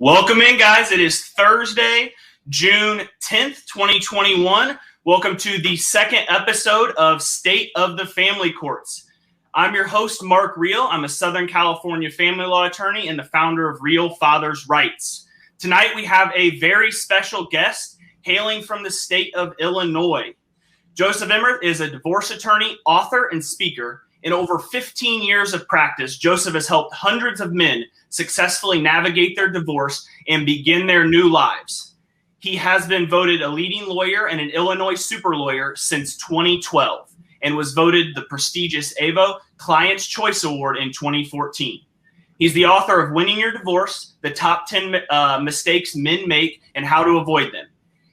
Welcome in, guys. It is Thursday, June 10th, 2021. Welcome to the second episode of State of the Family Courts. I'm your host, Mark Reel. I'm a Southern California family law attorney and the founder of Real Fathers' Rights. Tonight, we have a very special guest hailing from the state of Illinois. Joseph Emmerth is a divorce attorney, author, and speaker. In over 15 years of practice, Joseph has helped hundreds of men successfully navigate their divorce and begin their new lives. He has been voted a leading lawyer and an Illinois super lawyer since 2012 and was voted the prestigious AVO Client's Choice Award in 2014. He's the author of Winning Your Divorce, The Top 10 Mistakes Men Make and How to Avoid Them.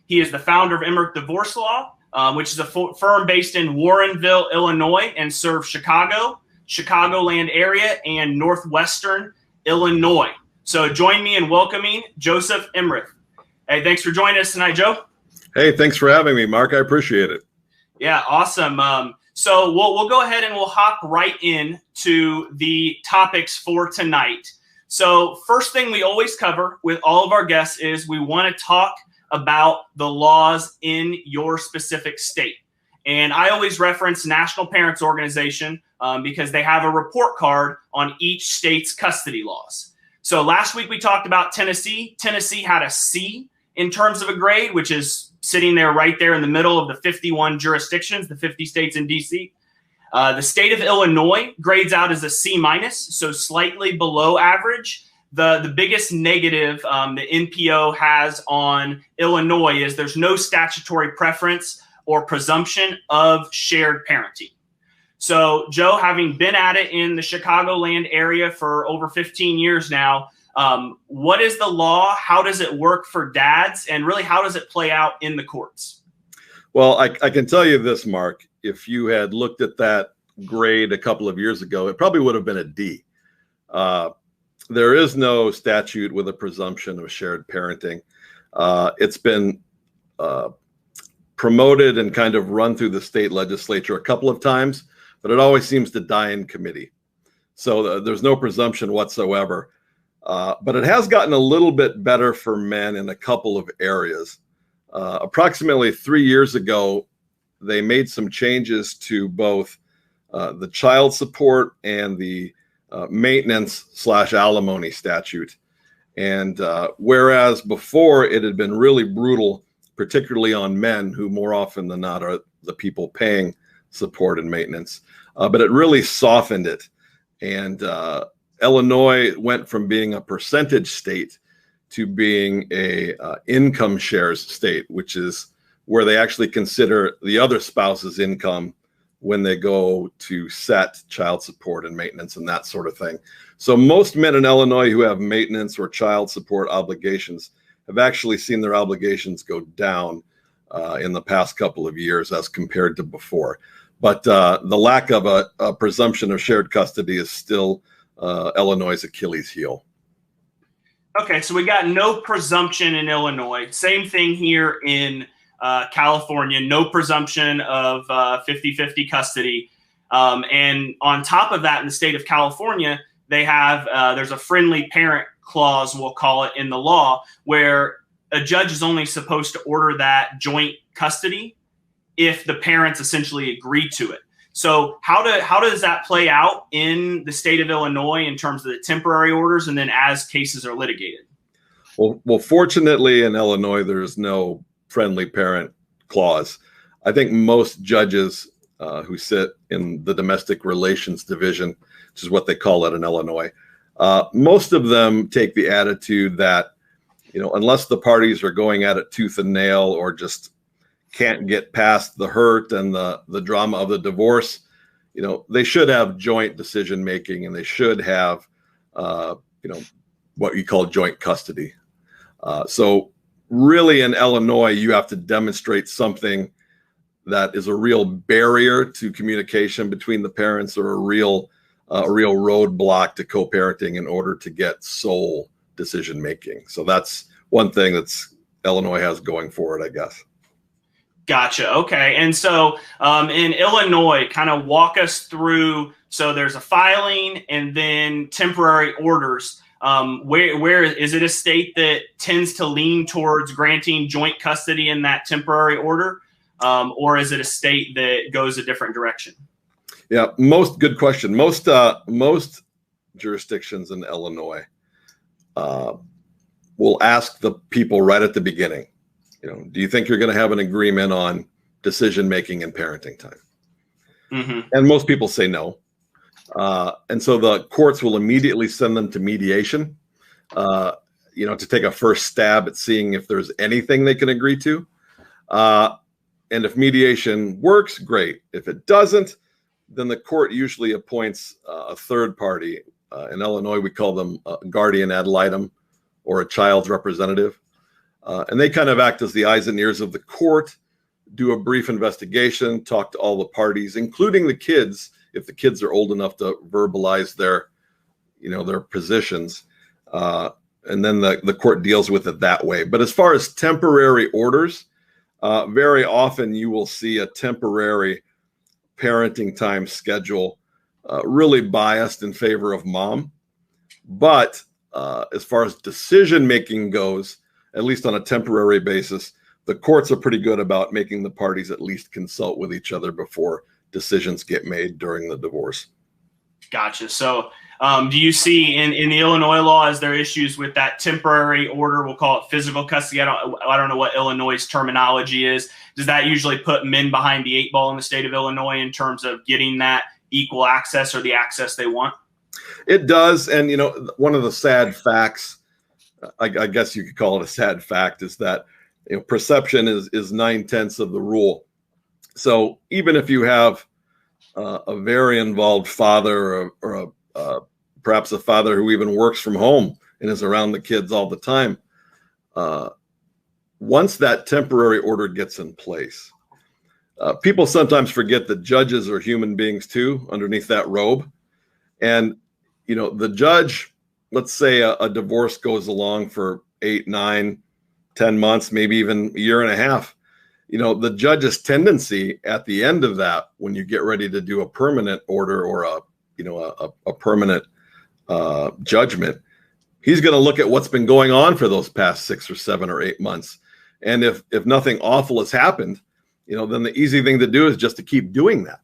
He is the founder of Emmerth Divorce Law, which is a firm based in Warrenville, Illinois, and serves Chicago, Chicagoland area, and Northwestern Illinois. So join me in welcoming Joseph Emmerth. Hey, thanks for joining us tonight, Joe. Hey, thanks for having me, Mark. I appreciate it. Yeah, awesome. So we'll go ahead and we'll hop right in to the topics for tonight. So first thing we always cover with all of our guests is we want to talk about the laws in your specific state. And I always reference National Parents Organization because they have a report card on each state's custody laws. So last week we talked about Tennessee. Tennessee had a C in terms of a grade, which is sitting there right there in the middle of the 51 jurisdictions, the 50 states in DC. The state of Illinois grades out as a C minus, so slightly below average. The biggest negative the NPO has on Illinois is there's no statutory preference or presumption of shared parenting. So, Joe, having been at it in the Chicagoland area for over 15 years now, what is the law? How does it work for dads? And really, how does it play out in the courts? Well, I can tell you this, Mark. If you had looked at that grade a couple of years ago, it probably would have been a D. There is no statute with a presumption of shared parenting. It's been promoted and kind of run through the state legislature a couple of times, but it always seems to die in committee. So there's no presumption whatsoever. But it has gotten a little bit better for men in a couple of areas. Approximately 3 years ago, they made some changes to both the child support and the maintenance/alimony statute. And whereas before it had been really brutal, particularly on men who more often than not are the people paying support and maintenance, but it really softened it. And Illinois went from being a percentage state to being a income shares state, which is where they actually consider the other spouse's income when they go to set child support and maintenance and that sort of thing. So most men in Illinois who have maintenance or child support obligations have actually seen their obligations go down in the past couple of years as compared to before. But the lack of a presumption of shared custody is still Illinois' Achilles heel. Okay, so we got no presumption in Illinois. Same thing here in California, no presumption of 50-50 custody. And on top of that, in the state of California, they have there's a friendly parent clause, we'll call it, in the law, where a judge is only supposed to order that joint custody if the parents essentially agree to it. So how does that play out in the state of Illinois in terms of the temporary orders and then as cases are litigated? Well, fortunately in Illinois, there's no friendly parent clause. I think most judges who sit in the domestic relations division, which is what they call it in Illinois, most of them take the attitude that, unless the parties are going at it tooth and nail or just can't get past the hurt and the drama of the divorce, they should have joint decision making and they should have, what you call joint custody. So really in Illinois, you have to demonstrate something that is a real barrier to communication between the parents or a real roadblock to co-parenting in order to get sole decision making. So that's one thing that's Illinois has going for it, I guess. Gotcha. Okay. And so in Illinois, kind of walk us through. So there's a filing and then temporary orders. Where is it a state that tends to lean towards granting joint custody in that temporary order, or is it a state that goes a different direction? Yeah, good question. Most jurisdictions in Illinois will ask the people right at the beginning, do you think you're going to have an agreement on decision making and parenting time? Mm-hmm. And most people say no. And so the courts will immediately send them to mediation, to take a first stab at seeing if there's anything they can agree to. And if mediation works, great. If it doesn't, then the court usually appoints a third party. In Illinois, we call them a guardian ad litem, or a child's representative. And they kind of act as the eyes and ears of the court, do a brief investigation, talk to all the parties, including the kids, if the kids are old enough to verbalize their positions. And then the court deals with it that way. But as far as temporary orders, very often you will see a temporary parenting time schedule really biased in favor of mom. But as far as decision making goes, at least on a temporary basis, the courts are pretty good about making the parties at least consult with each other before decisions get made during the divorce. Gotcha. So do you see in the Illinois law, is there issues with that temporary order? We'll call it physical custody. I don't know what Illinois' terminology is. Does that usually put men behind the eight ball in the state of Illinois in terms of getting that equal access or the access they want? It does. And, one of the sad facts, I guess you could call it a sad fact, is that perception is 9/10 of the rule. So even if you have a very involved father or perhaps a father who even works from home and is around the kids all the time, once that temporary order gets in place, people sometimes forget that judges are human beings too underneath that robe. And, the judge, let's say a divorce goes along for 8, 9, 10 months, maybe even a year and a half. The judge's tendency at the end of that, when you get ready to do a permanent order or a permanent judgment, he's going to look at what's been going on for those past 6 or 7 or 8 months. And if nothing awful has happened, then the easy thing to do is just to keep doing that.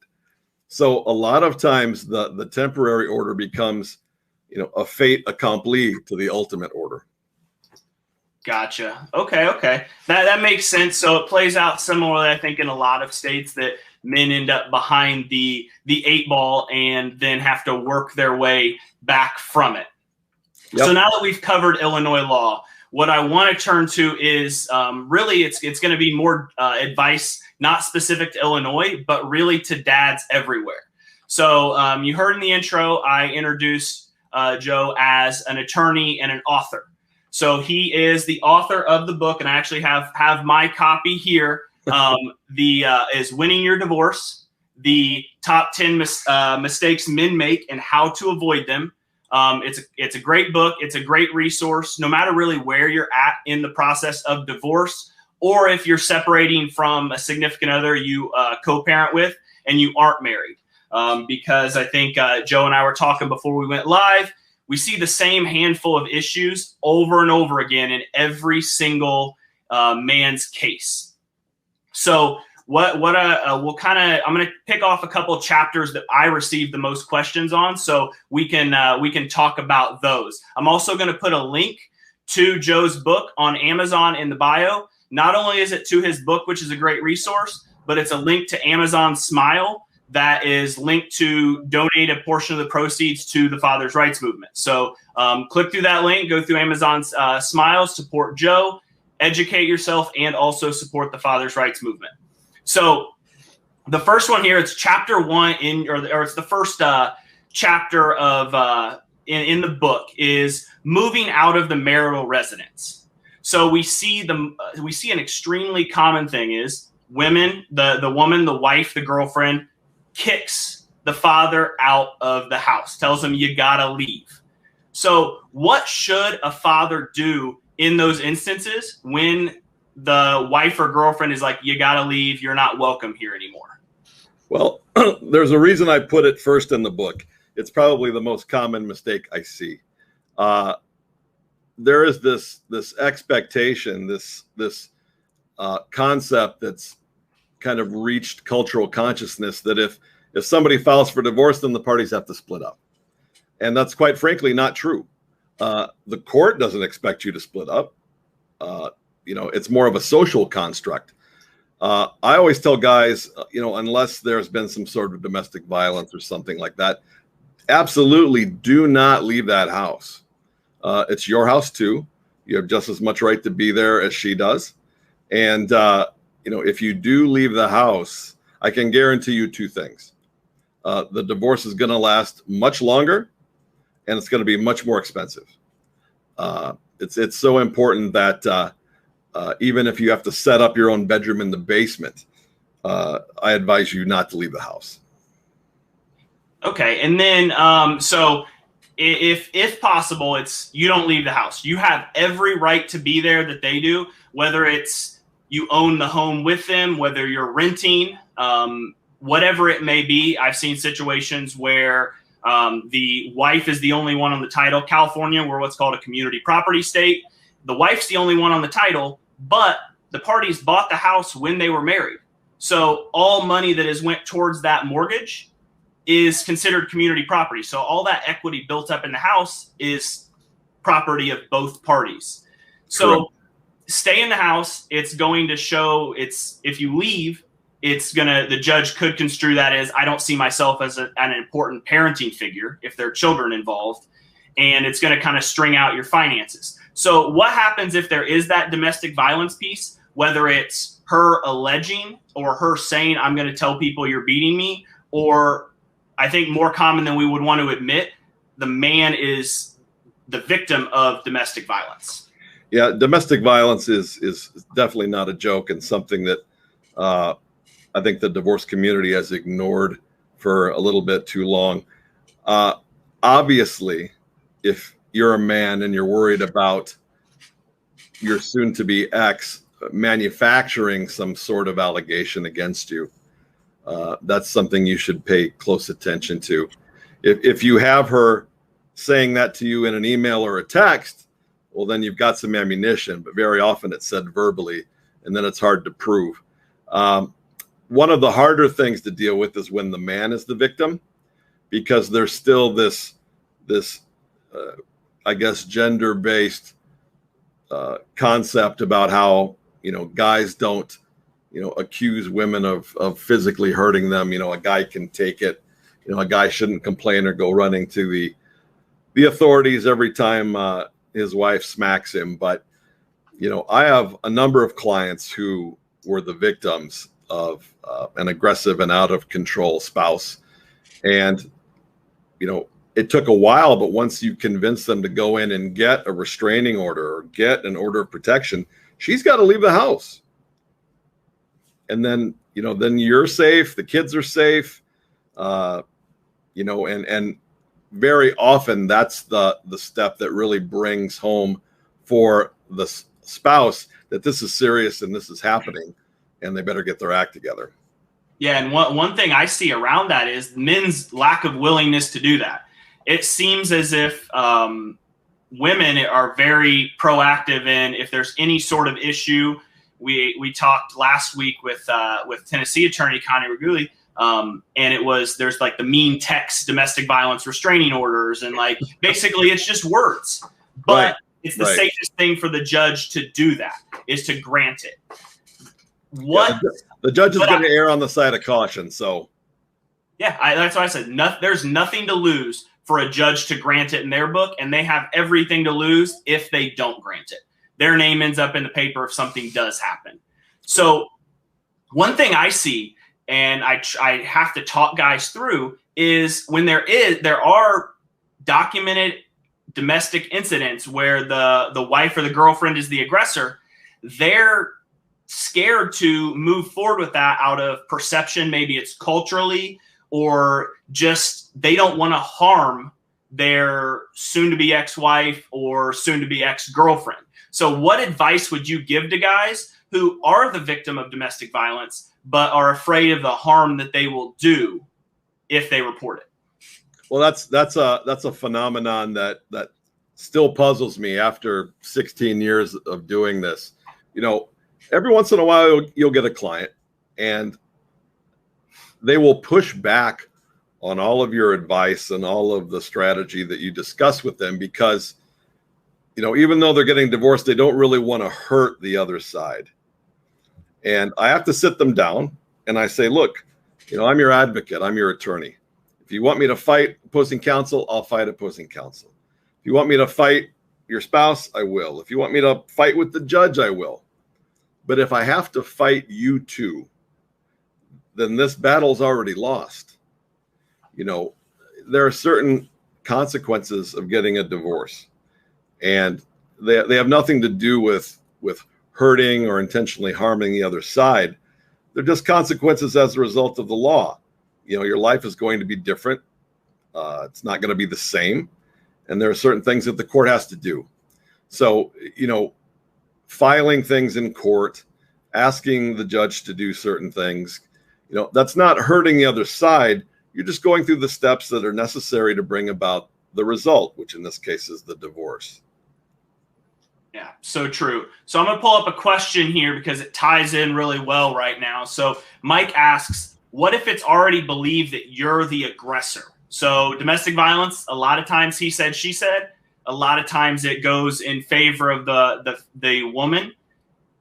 So a lot of times the temporary order becomes, a fait accompli to the ultimate order. Gotcha. Okay. That makes sense. So it plays out similarly, I think, in a lot of states, that men end up behind the eight ball and then have to work their way back from it. Yep. So now that we've covered Illinois law, what I want to turn to is really it's going to be more advice, not specific to Illinois, but really to dads everywhere. So you heard in the intro, I introduced Joe as an attorney and an author. So he is the author of the book, and I actually have my copy here. Is Winning Your Divorce, the top 10 mistakes men make and how to avoid them. It's a great book. It's a great resource, no matter really where you're at in the process of divorce, or if you're separating from a significant other you co-parent with and you aren't married. Because I think Joe and I were talking before we went live. We see the same handful of issues over and over again in every single man's case. So I'm going to pick off a couple of chapters that I received the most questions on, so we can talk about those. I'm also going to put a link to Joe's book on Amazon in the bio. Not only is it to his book, which is a great resource, but it's a link to Amazon Smile that is linked to donate a portion of the proceeds to the Father's Rights Movement. So click through that link, go through Amazon's Smile, support Joe, educate yourself, and also support the Father's Rights Movement. So the first one here, it's chapter 1 or it's the first chapter of in the book, is moving out of the marital residence. So we see an extremely common thing is women, the woman, the wife, the girlfriend, kicks the father out of the house, tells him you gotta leave. So what should a father do in those instances when the wife or girlfriend is like, you gotta leave, you're not welcome here anymore? Well, there's a reason I put it first in the book. It's probably the most common mistake I see. there is this expectation, this concept that's kind of reached cultural consciousness that if somebody files for divorce, then the parties have to split up. And that's quite frankly not true. The court doesn't expect you to split up. It's more of a social construct. I always tell guys, unless there's been some sort of domestic violence or something like that, absolutely do not leave that house. It's your house too. You have just as much right to be there as she does. And, if you do leave the house, I can guarantee you two things. The divorce is going to last much longer, and it's going to be much more expensive. It's so important that even if you have to set up your own bedroom in the basement, I advise you not to leave the house. Okay, and then so if possible, it's you don't leave the house. You have every right to be there that they do, whether it's you own the home with them, whether you're renting, whatever it may be. I've seen situations where the wife is the only one on the title. California, we're what's called a community property state. The wife's the only one on the title, but the parties bought the house when they were married. So all money that has went towards that mortgage is considered community property. So all that equity built up in the house is property of both parties. So Correct. Stay in the house. It's going to show if you leave, the judge could construe that as I don't see myself as an important parenting figure if there are children involved, and it's going to kind of string out your finances. So what happens if there is that domestic violence piece, whether it's her alleging or her saying, I'm going to tell people you're beating me, or I think more common than we would want to admit, the man is the victim of domestic violence. Yeah, domestic violence is definitely not a joke, and something that I think the divorce community has ignored for a little bit too long. Obviously, if you're a man and you're worried about your soon-to-be ex manufacturing some sort of allegation against you, that's something you should pay close attention to. If you have her saying that to you in an email or a text, well, then you've got some ammunition, but very often it's said verbally, and then it's hard to prove. One of the harder things to deal with is when the man is the victim, because there's still this I guess, gender-based concept about how, guys don't, accuse women of physically hurting them. A guy can take it. A guy shouldn't complain or go running to the authorities every time his wife smacks him. But, I have a number of clients who were the victims of an aggressive and out of control spouse. And, it took a while, but once you convince them to go in and get a restraining order or get an order of protection, she's got to leave the house. And then, then you're safe, the kids are safe, and very often that's the step that really brings home for the spouse that this is serious and this is happening, and they better get their act together. Yeah, and one thing I see around that is men's lack of willingness to do that. It seems as if women are very proactive in if there's any sort of issue. We talked last week with Tennessee attorney Connie Reguli, and there's like the mean text domestic violence restraining orders, and like basically it's just words, but right. It's the safest thing for the judge to do that is to grant it. The judge is going to err on the side of caution. So yeah, that's why I said there's nothing to lose for a judge to grant it in their book, and they have everything to lose if they don't grant it. Their name ends up in the paper if something does happen. So one thing I see, and I have to talk guys through, is when there are documented domestic incidents where the wife or the girlfriend is the aggressor, they're scared to move forward with that out of perception. Maybe it's culturally, or just they don't want to harm their soon-to-be ex-wife or soon-to-be ex-girlfriend. So what advice would you give to guys who are the victim of domestic violence but are afraid of the harm that they will do if they report it? Well, that's a phenomenon that still puzzles me after 16 years of doing this. Every once in a while you'll get a client and they will push back on all of your advice and all of the strategy that you discuss with them because, even though they're getting divorced, they don't really want to hurt the other side. And I have to sit them down and I say, look, I'm your advocate. I'm your attorney. If you want me to fight opposing counsel, I'll fight opposing counsel. If you want me to fight your spouse, I will. If you want me to fight with the judge, I will. But if I have to fight you too, then this battle's already lost. There are certain consequences of getting a divorce, and they have nothing to do with hurting or intentionally harming the other side. They're just consequences as a result of the law. Your life is going to be different. It's not going to be the same. And there are certain things that the court has to do. So, filing things in court, asking the judge to do certain things, that's not hurting the other side. You're just going through the steps that are necessary to bring about the result, which in this case is the divorce. Yeah, so true. So I'm going to pull up a question here because it ties in really well right now. So Mike asks, what if it's already believed that you're the aggressor? So domestic violence, a lot of times he said, she said, a lot of times it goes in favor of the woman.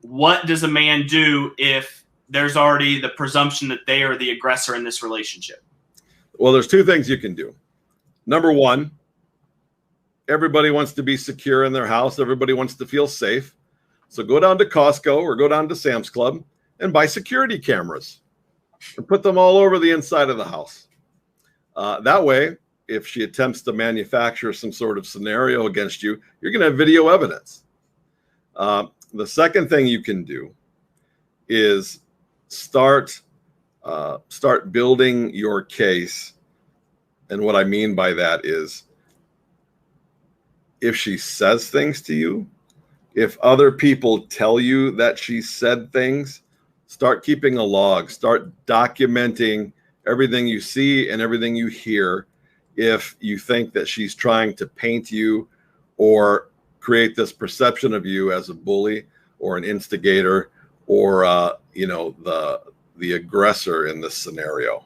What does a man do if there's already the presumption that they are the aggressor in this relationship? Well, there's two things you can do. Number one, everybody wants to be secure in their house. Everybody wants to feel safe. So go down to Costco or go down to Sam's Club and buy security cameras and put them all over the inside of the house. That way, if she attempts to manufacture some sort of scenario against you, you're going to have video evidence. The second thing you can do is start building your case. And what I mean by that is, if she says things to you, if other people tell you that she said things, start keeping a log, start documenting everything you see and everything you hear. If you think that she's trying to paint you or create this perception of you as a bully or an instigator or the aggressor in this scenario,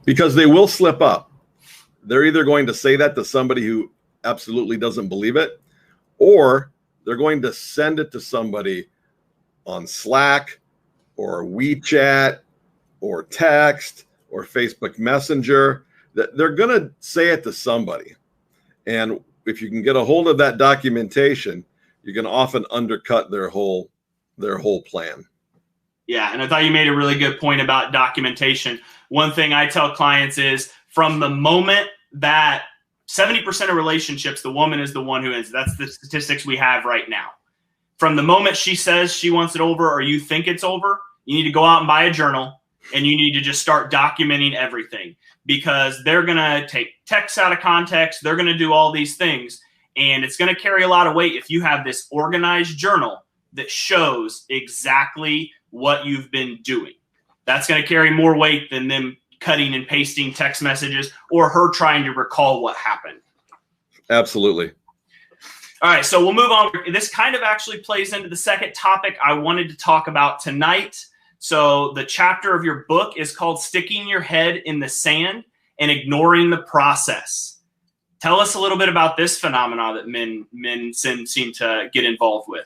because they will slip up. They're either going to say that to somebody who absolutely doesn't believe it, or they're going to send it to somebody on Slack or WeChat or text or Facebook Messenger. That they're going to say it to somebody. And if you can get a hold of that documentation, you can often undercut their whole plan. Yeah, and I thought you made a really good point about documentation. One thing I tell clients is, from the moment that 70% of relationships, the woman is the one who ends. That's the statistics we have right now. From the moment she says she wants it over or you think it's over, you need to go out and buy a journal and you need to just start documenting everything, because they're going to take texts out of context. They're going to do all these things, and it's going to carry a lot of weight if you have this organized journal that shows exactly what you've been doing. That's going to carry more weight than them cutting and pasting text messages or her trying to recall what happened. Absolutely. All right, so we'll move on. This kind of actually plays into the second topic I wanted to talk about tonight. So the chapter of your book is called Sticking Your Head in the Sand and Ignoring the Process. Tell us a little bit about this phenomena that men seem to get involved with.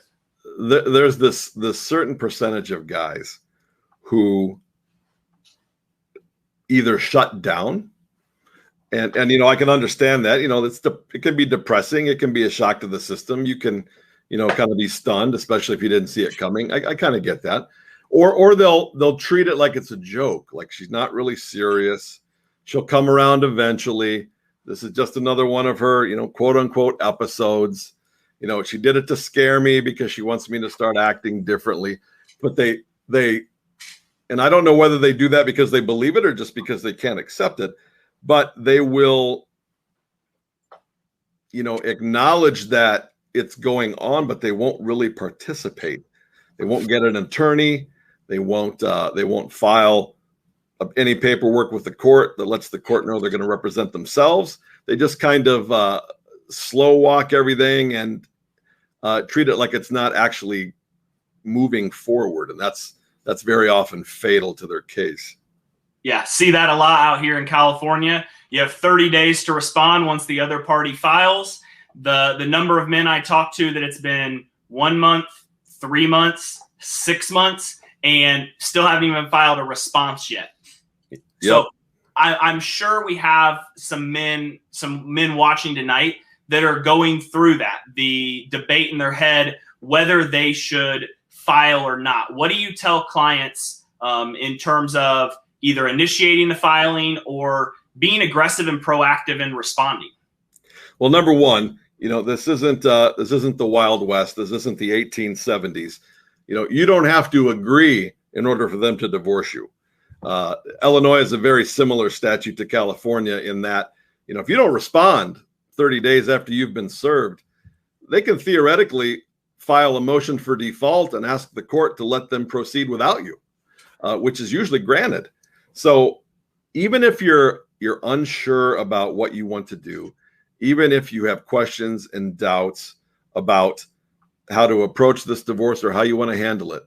There's this certain percentage of guys who either shut down, and I can understand that. It can be depressing. It can be a shock to the system. You can kind of be stunned, especially if you didn't see it coming. I kind of get that. Or they'll treat it like it's a joke, like she's not really serious. She'll come around eventually. This is just another one of her, quote unquote episodes. She did it to scare me because she wants me to start acting differently. But they and I don't know whether they do that because they believe it or just because they can't accept it, but they will, acknowledge that it's going on, but they won't really participate. They won't get an attorney. They won't file any paperwork with the court that lets the court know they're going to represent themselves. They just kind of slow walk everything and treat it like it's not actually moving forward. And that's very often fatal to their case. Yeah, see that a lot out here in California. You have 30 days to respond once the other party files. The number of men I talk to that it's been 1 month, 3 months, 6 months, and still haven't even filed a response yet. Yep. So I'm sure we have some men watching tonight that are going through that, the debate in their head, whether they should file or not. What do you tell clients in terms of either initiating the filing or being aggressive and proactive in responding? Well, number one, this isn't the Wild West. This isn't the 1870s. You don't have to agree in order for them to divorce you. Illinois is a very similar statute to California in that, if you don't respond 30 days after you've been served, they can theoretically file a motion for default and ask the court to let them proceed without you, which is usually granted. So even if you're unsure about what you want to do, even if you have questions and doubts about how to approach this divorce or how you want to handle it,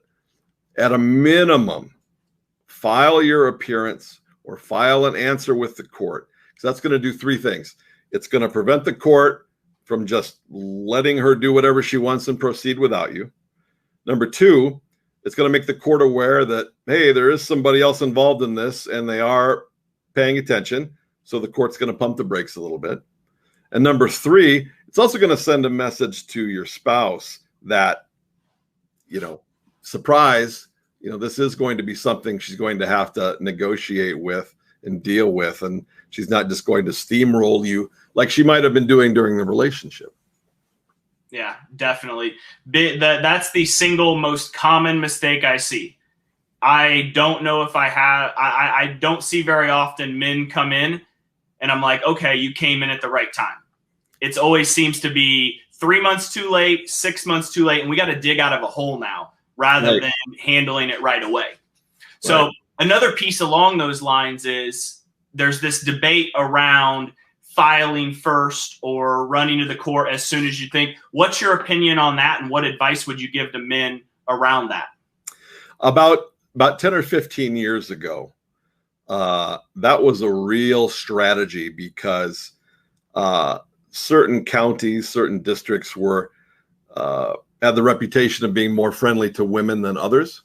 at a minimum, file your appearance or file an answer with the court. So that's going to do three things. It's going to prevent the court from just letting her do whatever she wants and proceed without you. Number two, it's going to make the court aware that, hey, there is somebody else involved in this and they are paying attention. So the court's going to pump the brakes a little bit. And number three, it's also going to send a message to your spouse that, surprise, this is going to be something she's going to have to negotiate with and deal with. And she's not just going to steamroll you like she might have been doing during the relationship. Yeah, definitely. That's the single most common mistake I see. I don't know if I don't see very often men come in and I'm like, okay, you came in at the right time. It always seems to be 3 months too late, 6 months too late, and we got to dig out of a hole now rather than handling it right away. So another piece along those lines is there's this debate around filing first or running to the court as soon as you think. What's your opinion on that, and what advice would you give to men around that? About 10 or 15 years ago, that was a real strategy because certain counties, certain districts had the reputation of being more friendly to women than others.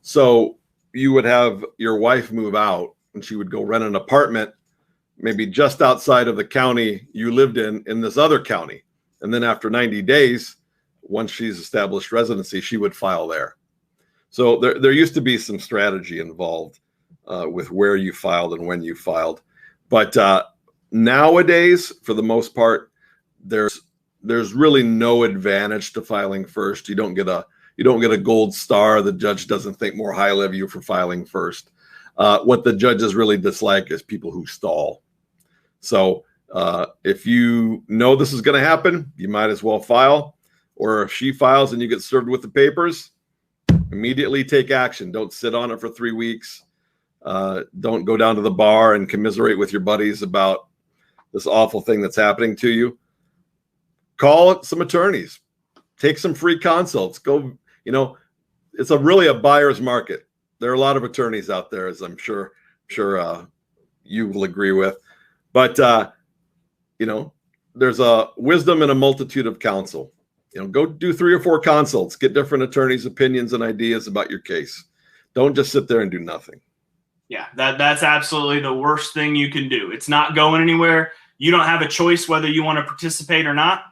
So you would have your wife move out and she would go rent an apartment, maybe just outside of the county you lived in this other county. And then after 90 days, once she's established residency, she would file there. So there used to be some strategy involved with where you filed and when you filed. But nowadays, for the most part, there's really no advantage to filing first. You don't get a gold star. The judge doesn't think more highly of you for filing first. What the judges really dislike is people who stall. So if you know this is going to happen, you might as well file. Or if she files and you get served with the papers, immediately take action. Don't sit on it for 3 weeks. Don't go down to the bar and commiserate with your buddies about this awful thing that's happening to you. Call some attorneys. Take some free consults. Go, it's really a buyer's market. There are a lot of attorneys out there, as I'm sure you will agree with. But, there's a wisdom in a multitude of counsel. Go do 3 or 4 consults, get different attorneys' opinions and ideas about your case. Don't just sit there and do nothing. Yeah, that's absolutely the worst thing you can do. It's not going anywhere. You don't have a choice whether you want to participate or not.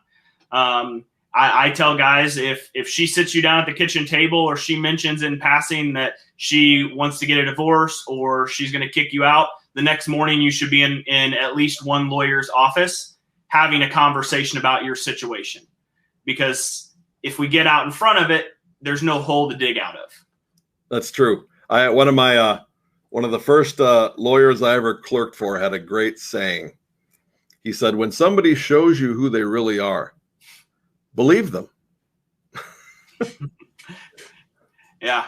I tell guys, if she sits you down at the kitchen table or she mentions in passing that she wants to get a divorce or she's going to kick you out, the next morning you should be in at least one lawyer's office having a conversation about your situation. Because if we get out in front of it, there's no hole to dig out of. That's true. One of the first lawyers I ever clerked for had a great saying. He said, when somebody shows you who they really are, believe them. Yeah,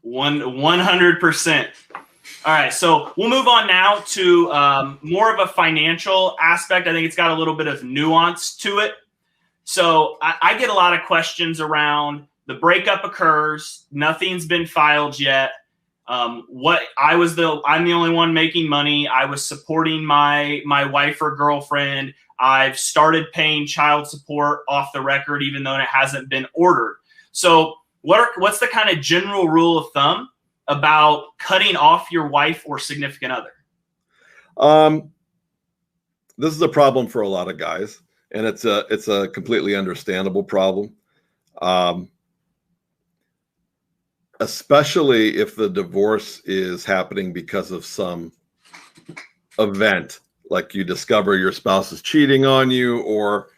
100%. All right, so we'll move on now to more of a financial aspect. I think it's got a little bit of nuance to it. So I get a lot of questions around the breakup occurs, nothing's been filed yet. I'm the only one making money. I was supporting my wife or girlfriend. I've started paying child support off the record, even though it hasn't been ordered. So what's the kind of general rule of thumb about cutting off your wife or significant other? This is a problem for a lot of guys, and it's a completely understandable problem. Especially if the divorce is happening because of some event, like you discover your spouse is cheating on you, or,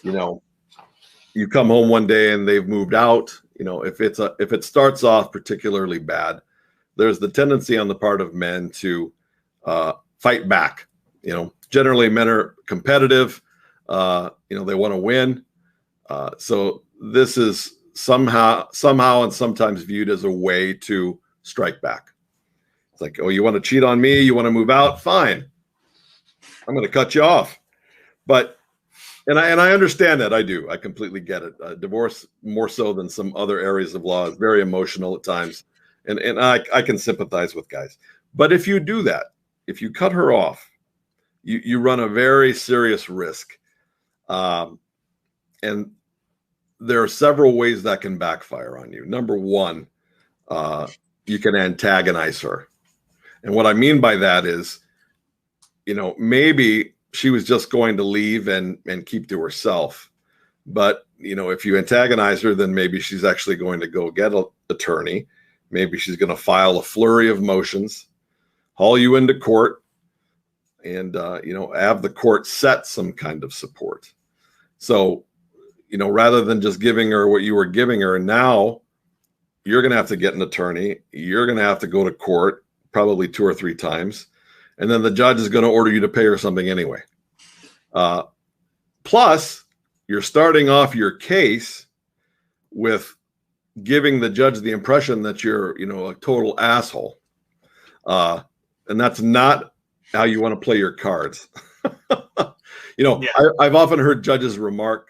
you come home one day and they've moved out. If it starts off particularly bad, there's the tendency on the part of men to fight back. Generally men are competitive. They want to win. So this is somehow and sometimes viewed as a way to strike back. It's like, oh, you want to cheat on me? You want to move out? Fine. I'm going to cut you off. And I understand that. I do. I completely get it. Divorce, more so than some other areas of law, is very emotional at times. And I can sympathize with guys. But if you do that, if you cut her off, you run a very serious risk. And there are several ways that can backfire on you. Number one, you can antagonize her. And what I mean by that is, maybe she was just going to leave and keep to herself. But, if you antagonize her, then maybe she's actually going to go get an attorney. Maybe she's going to file a flurry of motions, haul you into court, and, have the court set some kind of support. So, rather than just giving her what you were giving her, now you're going to have to get an attorney. You're going to have to go to court probably 2 or 3 times. And then the judge is going to order you to pay her something anyway. Plus, you're starting off your case with giving the judge the impression that you're, a total asshole. And that's not how you want to play your cards. Yeah. I've often heard judges remark,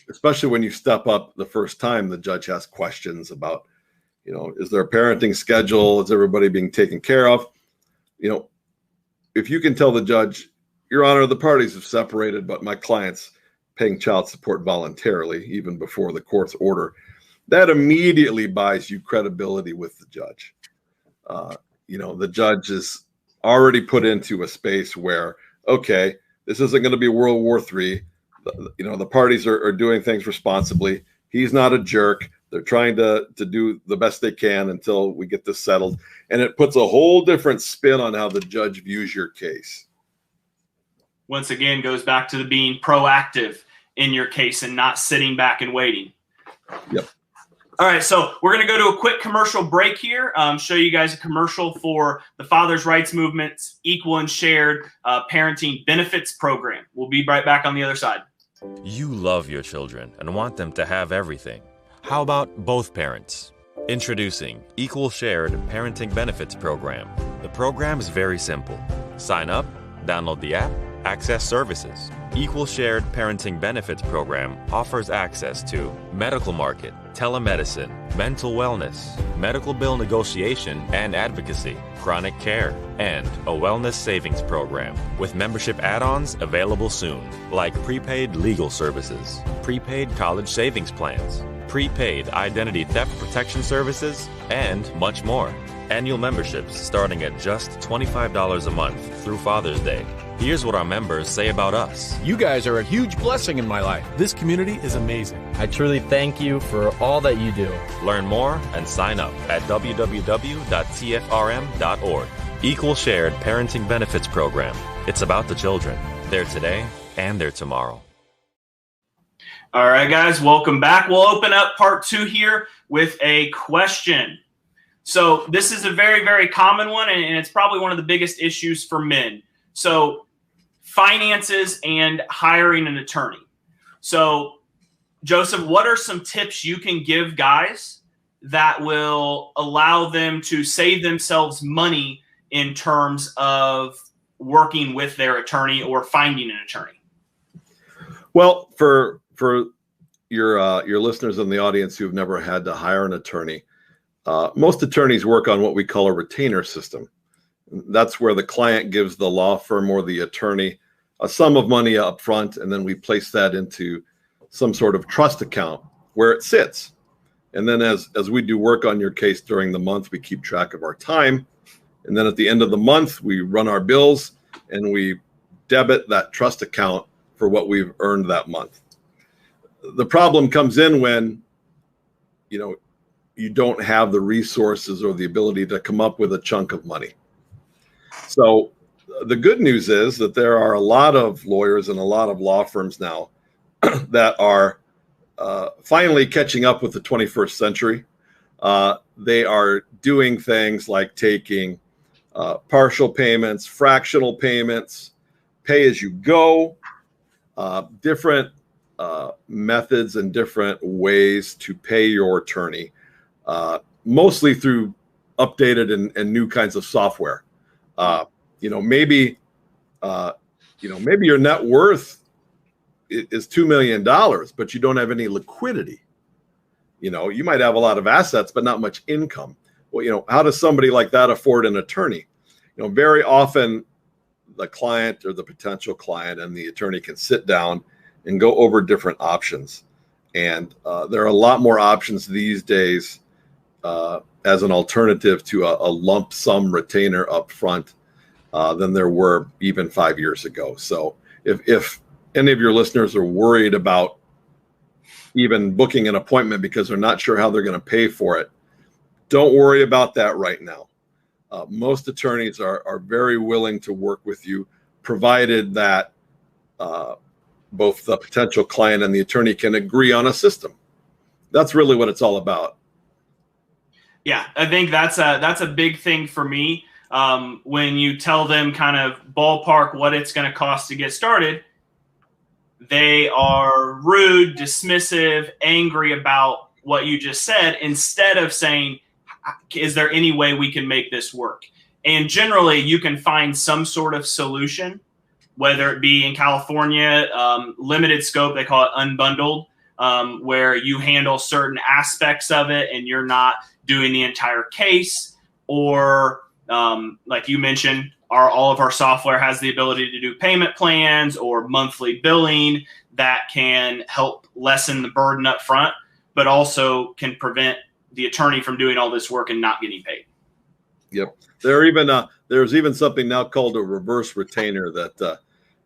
especially when you step up the first time, the judge has questions about, is there a parenting schedule? Is everybody being taken care of? If you can tell the judge, Your Honor, the parties have separated, but my client's paying child support voluntarily, even before the court's order, that immediately buys you credibility with the judge. The judge is already put into a space where, okay, this isn't going to be World War III. The parties are doing things responsibly. He's not a jerk. They're trying to do the best they can until we get this settled. And it puts a whole different spin on how the judge views your case. Once again, goes back to the being proactive in your case and not sitting back and waiting. Yep. All right, so we're going to go to a quick commercial break here, show you guys a commercial for the Father's Rights Movement's Equal and Shared Parenting Benefits Program. We'll be right back on the other side. You love your children and want them to have everything. How about both parents? Introducing Equal Shared Parenting Benefits Program. The program is very simple. Sign up, download the app, access services. Equal Shared Parenting Benefits Program offers access to medical market, telemedicine, mental wellness, medical bill negotiation and advocacy, chronic care, and a wellness savings program with membership add-ons available soon, like prepaid legal services, prepaid college savings plans, prepaid identity theft protection services, and much more. Annual memberships starting at just $25 a month through Father's Day. Here's what our members say about us. You guys are a huge blessing in my life. This community is amazing. I truly thank you for all that you do. Learn more and sign up at www.tfrm.org. Equal Shared Parenting Benefits Program. It's about the children. They're today and they're tomorrow. All right, guys, welcome back. We'll open up part 2 here with a question. So this is a very, very common one, and it's probably one of the biggest issues for men. So finances and hiring an attorney. So, Joseph, what are some tips you can give guys that will allow them to save themselves money in terms of working with their attorney or finding an attorney? Well, for your listeners in the audience who've never had to hire an attorney, most attorneys work on what we call a retainer system. That's where the client gives the law firm or the attorney a sum of money up front, and then we place that into some sort of trust account where it sits. And then as we do work on your case during the month, we keep track of our time. And then at the end of the month, we run our bills and we debit that trust account for what we've earned that month. The problem comes in when, you don't have the resources or the ability to come up with a chunk of money. So the good news is that there are a lot of lawyers and a lot of law firms now that are finally catching up with the 21st century. They are doing things like taking partial payments, fractional payments, pay as you go, different methods and different ways to pay your attorney, mostly through updated and new kinds of software. Maybe your net worth is $2 million, but you don't have any liquidity. You might have a lot of assets, but not much income. Well, how does somebody like that afford an attorney? Very often the client or the potential client and the attorney can sit down and go over different options. And there are a lot more options these days as an alternative to a lump sum retainer up front than there were even 5 years ago. So if any of your listeners are worried about even booking an appointment because they're not sure how they're going to pay for it, don't worry about that right now. Most attorneys are very willing to work with you, provided that both the potential client and the attorney can agree on a system. That's really what it's all about. Yeah, I think that's a big thing for me. When you tell them kind of ballpark what it's going to cost to get started, they are rude, dismissive, angry about what you just said, instead of saying, is there any way we can make this work? And generally, you can find some sort of solution, whether it be in California, limited scope, they call it unbundled, where you handle certain aspects of it and you're not doing the entire case, or like you mentioned, all of our software has the ability to do payment plans or monthly billing that can help lessen the burden up front, but also can prevent the attorney from doing all this work and not getting paid. Yep. There's even something now called a reverse retainer that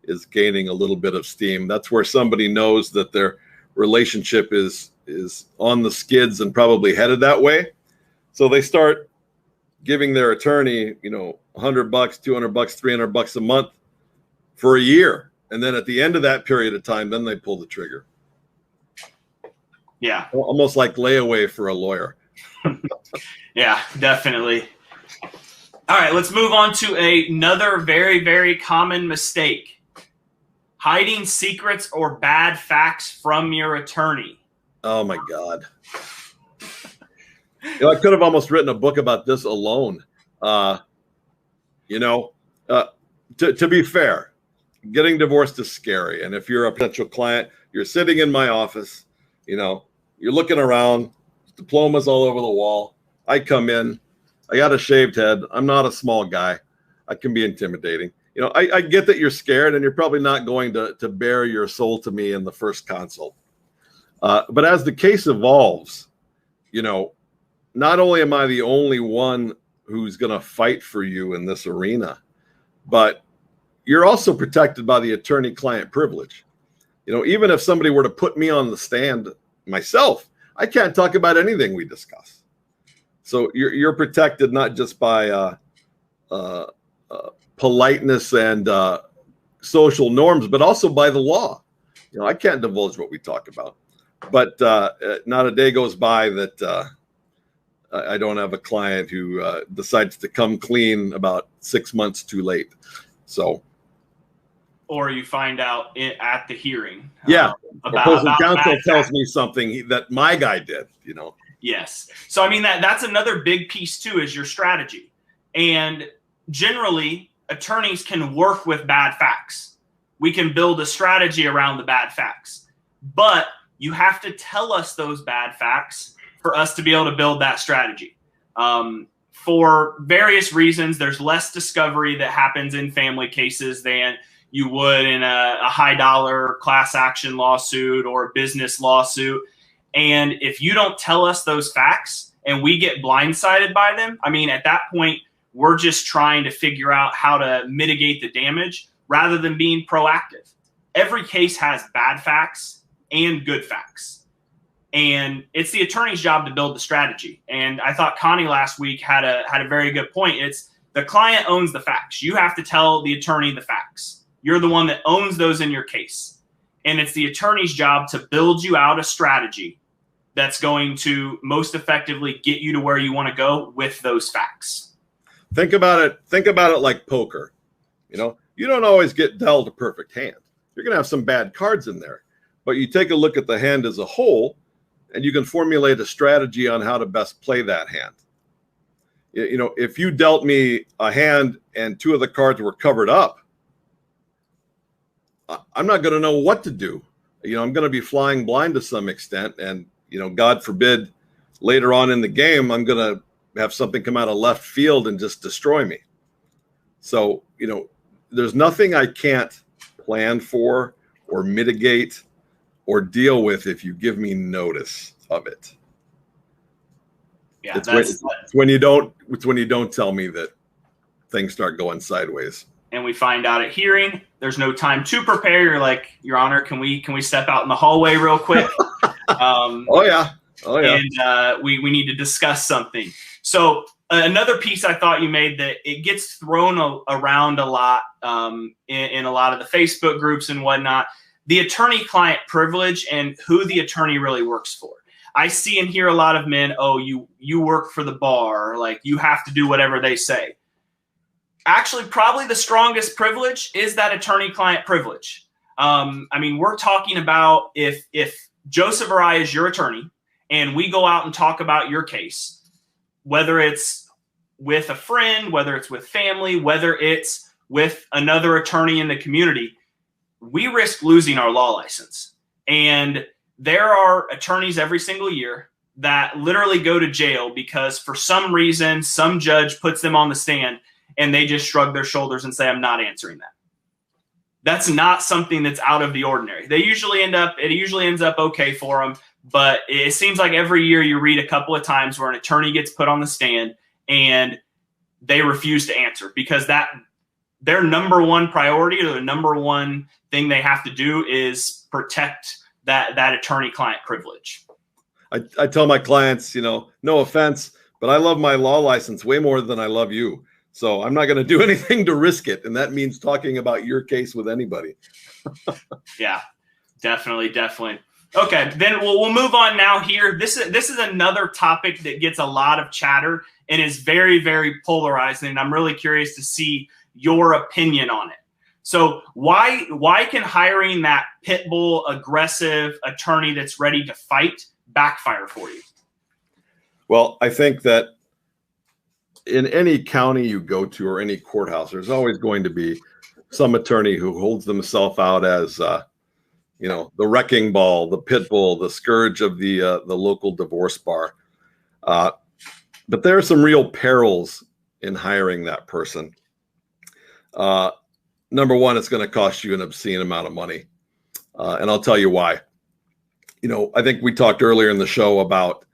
is gaining a little bit of steam. That's where somebody knows that their relationship is on the skids and probably headed that way. So they start giving their attorney, $100, $200, $300 a month for a year. And then at the end of that period of time, then they pull the trigger. Yeah. Almost like layaway for a lawyer. Yeah, definitely. All right, let's move on to another very, very common mistake. Hiding secrets or bad facts from your attorney. Oh my God. I could have almost written a book about this alone. To be fair, getting divorced is scary. And if you're a potential client, you're sitting in my office, you're looking around, diplomas all over the wall. I come in, I got a shaved head. I'm not a small guy. I can be intimidating. I get that you're scared and you're probably not going to bare your soul to me in the first consult. But as the case evolves, not only am I the only one who's going to fight for you in this arena, but you're also protected by the attorney-client privilege. Even if somebody were to put me on the stand myself, I can't talk about anything we discuss. So you're protected not just by politeness and social norms, but also by the law. I can't divulge what we talk about, but not a day goes by that I don't have a client who decides to come clean about 6 months too late. So, or you find out at the hearing. Yeah, opposing counsel tells me something that my guy did. Yes. So, I mean, that's another big piece too, is your strategy. And generally, attorneys can work with bad facts. We can build a strategy around the bad facts, but you have to tell us those bad facts for us to be able to build that strategy. For various reasons, there's less discovery that happens in family cases than you would in a high dollar class action lawsuit or a business lawsuit. And if you don't tell us those facts and we get blindsided by them, I mean, at that point, we're just trying to figure out how to mitigate the damage rather than being proactive. Every case has bad facts and good facts. And it's the attorney's job to build the strategy. And I thought Connie last week had a very good point. It's the client owns the facts. You have to tell the attorney the facts. You're the one that owns those in your case. And it's the attorney's job to build you out a strategy that's going to most effectively get you to where you want to go with those facts. Think about it. Think about it like poker. You know, you don't always get dealt a perfect hand. You're going to have some bad cards in there, but you take a look at the hand as a whole, and you can formulate a strategy on how to best play that hand. You know, if you dealt me a hand and two of the cards were covered up, I'm not going to know what to do. You know, I'm going to be flying blind to some extent. And, you know, God forbid, later on in the game, I'm going to have something come out of left field and just destroy me. So, you know, there's nothing I can't plan for or mitigate or deal with if you give me notice of it. Yeah, it's when you don't tell me that things start going sideways. And we find out at hearing, there's no time to prepare. You're like, Your Honor, can we step out in the hallway real quick? Oh yeah. And we need to discuss something. So another piece I thought you made that it gets thrown around a lot in a lot of the Facebook groups and whatnot, the attorney-client privilege and who the attorney really works for. I see and hear a lot of men, oh, you work for the bar, like you have to do whatever they say. Actually, probably the strongest privilege is that attorney-client privilege. I mean, we're talking about if Joseph or I is your attorney and we go out and talk about your case, whether it's with a friend, whether it's with family, whether it's with another attorney in the community, we risk losing our law license. And there are attorneys every single year that literally go to jail because for some reason, some judge puts them on the stand and they just shrug their shoulders and say, I'm not answering that. That's not something that's out of the ordinary. It usually ends up okay for them, but it seems like every year you read a couple of times where an attorney gets put on the stand and they refuse to answer because their number one priority or the number one thing they have to do is protect that attorney-client privilege. I tell my clients, you know, no offense, but I love my law license way more than I love you. So I'm not going to do anything to risk it. And that means talking about your case with anybody. Yeah, definitely. Okay, then we'll move on now here. This is another topic that gets a lot of chatter and is very, very polarizing. And I'm really curious to see your opinion on it. So why can hiring that pit bull, aggressive attorney that's ready to fight backfire for you? Well, I think that in any county you go to or any courthouse, there's always going to be some attorney who holds themselves out as, you know, the wrecking ball, the pit bull, the scourge of the local divorce bar. But there are some real perils in hiring that person. Number one, it's going to cost you an obscene amount of money. And I'll tell you why. You know, I think we talked earlier in the show about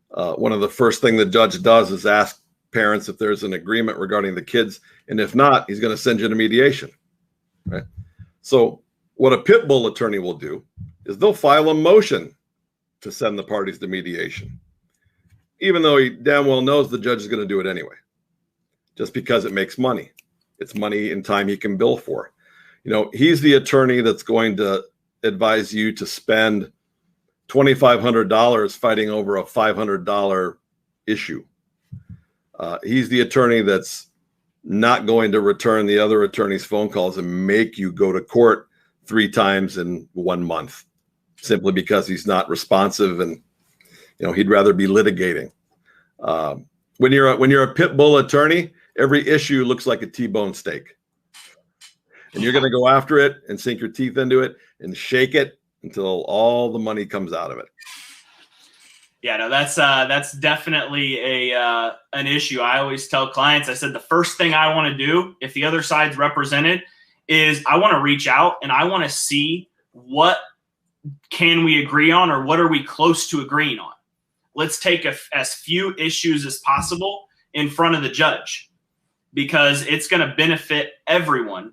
one of the first thing the judge does is ask parents if there's an agreement regarding the kids. And if not, he's going to send you to mediation. Right? So what a pit bull attorney will do is they'll file a motion to send the parties to mediation, even though he damn well knows the judge is going to do it anyway, just because it makes money. It's money and time he can bill for. You know, he's the attorney that's going to advise you to spend $2,500 fighting over a $500 issue. He's the attorney that's not going to return the other attorney's phone calls and make you go to court 3 times in 1 month simply because he's not responsive and He'd rather be litigating. When you're a pit bull attorney, every issue looks like a T-bone steak, and you're going to go after it and sink your teeth into it and shake it until all the money comes out of it. Yeah, no, that's definitely an issue. I always tell clients, I said, the first thing I want to do if the other side's represented is I want to reach out and I want to see what can we agree on, or what are we close to agreeing on. Let's take as few issues as possible in front of the judge, because it's going to benefit everyone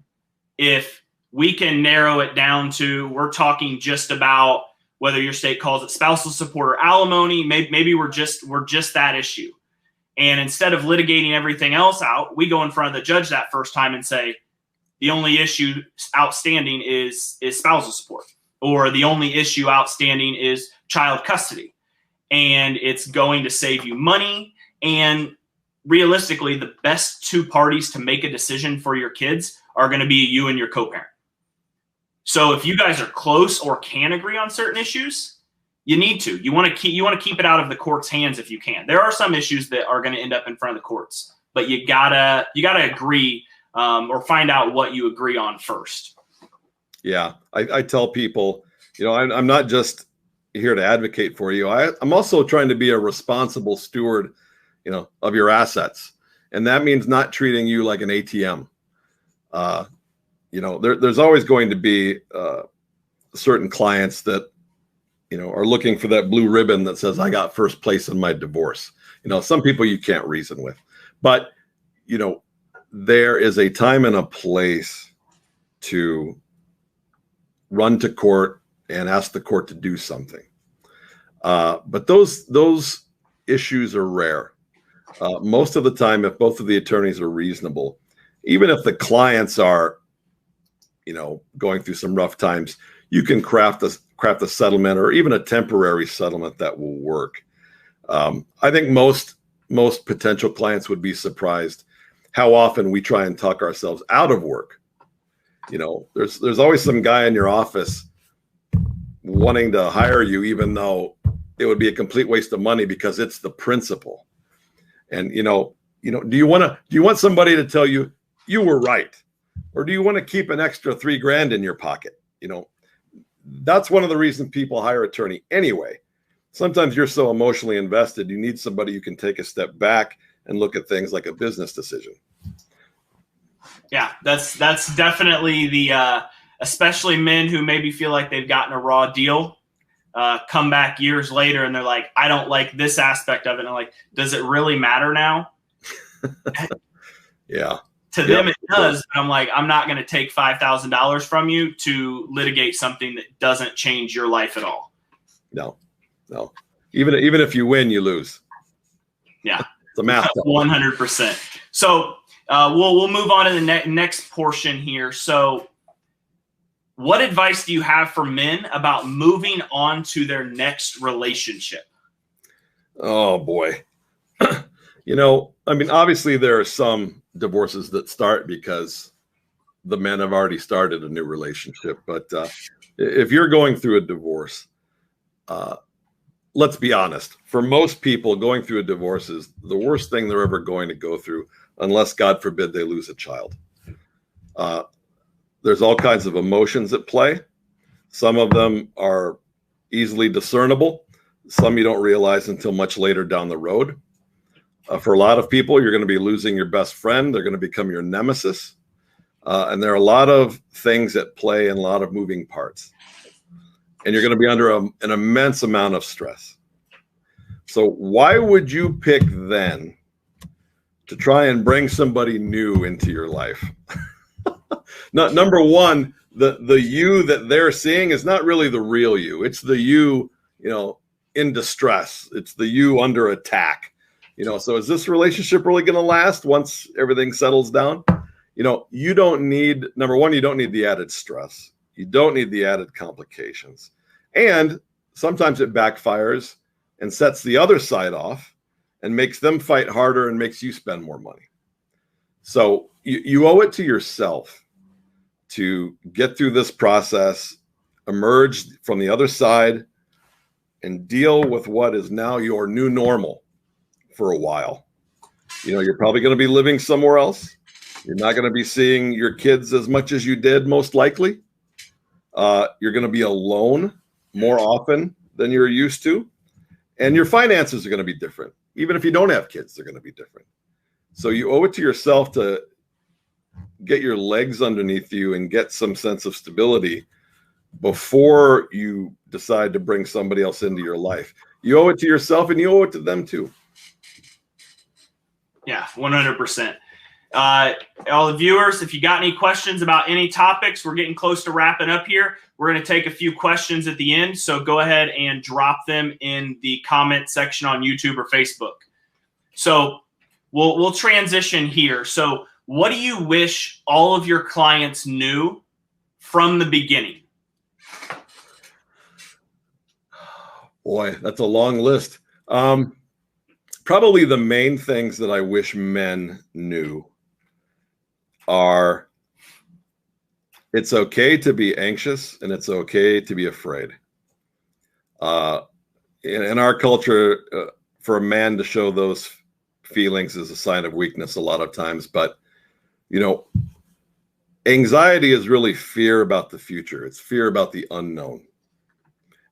if we can narrow it down to, we're talking just about whether your state calls it spousal support or alimony. Maybe we're just that issue. And instead of litigating everything else out, we go in front of the judge that first time and say, the only issue outstanding is spousal support, or the only issue outstanding is child custody. And it's going to save you money. And realistically, the best two parties to make a decision for your kids are going to be you and your co-parent. So if you guys are close or can agree on certain issues, you need to. You want to keep it out of the court's hands if you can. There are some issues that are going to end up in front of the courts, but you gotta agree or find out what you agree on first. Yeah, I tell people, I'm not just here to advocate for you. I'm also trying to be a responsible steward, of your assets, and that means not treating you like an ATM. There's always going to be certain clients that, are looking for that blue ribbon that says, I got first place in my divorce. Some people you can't reason with, but, there is a time and a place to run to court and ask the court to do something. But those issues are rare. Most of the time, if both of the attorneys are reasonable, even if the clients are, going through some rough times, you can craft a settlement, or even a temporary settlement that will work. I think most potential clients would be surprised how often we try and talk ourselves out of work. There's always some guy in your office wanting to hire you, even though it would be a complete waste of money because it's the principal. And do you want somebody to tell you you were right? Or do you want to keep an extra $3,000 in your pocket? That's one of the reasons people hire attorney anyway. Sometimes you're so emotionally invested, you need somebody who can take a step back and look at things like a business decision. Yeah, that's definitely the especially men who maybe feel like they've gotten a raw deal, come back years later and they're like, I don't like this aspect of it. And I'm like, does it really matter now? Yeah. To them, it does. But I'm like, I'm not going to take $5,000 from you to litigate something that doesn't change your life at all. No. Even if you win, you lose. Yeah. It's a math. 100%. So we'll move on to the next portion here. So what advice do you have for men about moving on to their next relationship? Oh, boy. Obviously there are some divorces that start because the men have already started a new relationship. But if you're going through a divorce, let's be honest. For most people, going through a divorce is the worst thing they're ever going to go through, unless, God forbid, they lose a child. There's all kinds of emotions at play. Some of them are easily discernible. Some you don't realize until much later down the road. For a lot of people, you're going to be losing your best friend. They're going to become your nemesis. And there are a lot of things at play and a lot of moving parts. And you're going to be under an immense amount of stress. So why would you pick then to try and bring somebody new into your life? Number one, the you that they're seeing is not really the real you. It's the you, in distress. It's the you under attack. So is this relationship really going to last once everything settles down? You don't need, number one, you don't need the added stress. You don't need the added complications. And sometimes it backfires and sets the other side off and makes them fight harder and makes you spend more money. So you owe it to yourself to get through this process, emerge from the other side and deal with what is now your new normal for a while. You're probably going to be living somewhere else. You're not going to be seeing your kids as much as you did, most likely. You're going to be alone more often than you're used to. And your finances are going to be different. Even if you don't have kids, they're going to be different. So you owe it to yourself to get your legs underneath you and get some sense of stability before you decide to bring somebody else into your life. You owe it to yourself, and you owe it to them too. Yeah, 100%. All the viewers, if you got any questions about any topics, we're getting close to wrapping up here. We're going to take a few questions at the end, so go ahead and drop them in the comment section on YouTube or Facebook. So we'll transition here. So what do you wish all of your clients knew from the beginning? Boy, that's a long list. Probably the main things that I wish men knew are it's okay to be anxious and it's okay to be afraid. In our culture, for a man to show those feelings is a sign of weakness a lot of times. But, anxiety is really fear about the future. It's fear about the unknown.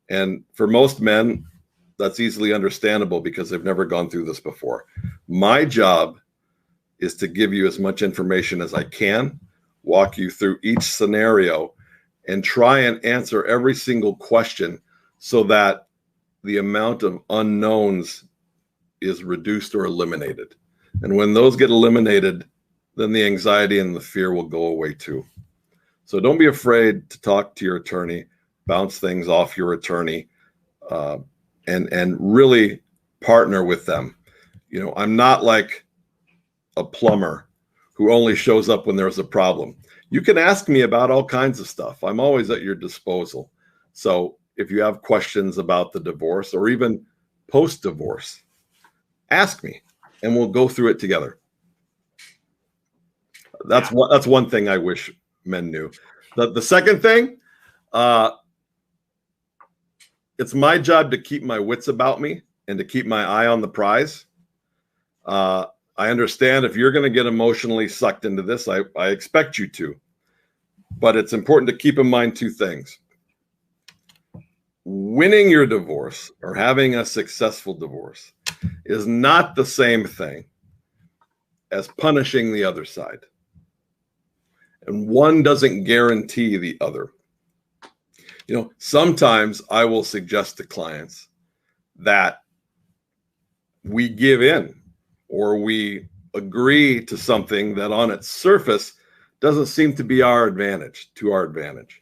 And for most men, that's easily understandable because they've never gone through this before. My job is to give you as much information as I can, walk you through each scenario, and try and answer every single question so that the amount of unknowns is reduced or eliminated. And when those get eliminated, then the anxiety and the fear will go away too. So don't be afraid to talk to your attorney, bounce things off your attorney, and really partner with them. I'm not like a plumber who only shows up when there's a problem. You can ask me about all kinds of stuff. I'm always at your disposal. So if you have questions about the divorce or even post-divorce, ask me and we'll go through it together. That's one thing I wish men knew. The second thing, it's my job to keep my wits about me and to keep my eye on the prize. I understand if you're going to get emotionally sucked into this, I expect you to. But it's important to keep in mind two things. Winning your divorce or having a successful divorce is not the same thing as punishing the other side. And one doesn't guarantee the other. Sometimes I will suggest to clients that we give in or we agree to something that on its surface doesn't seem to be to our advantage.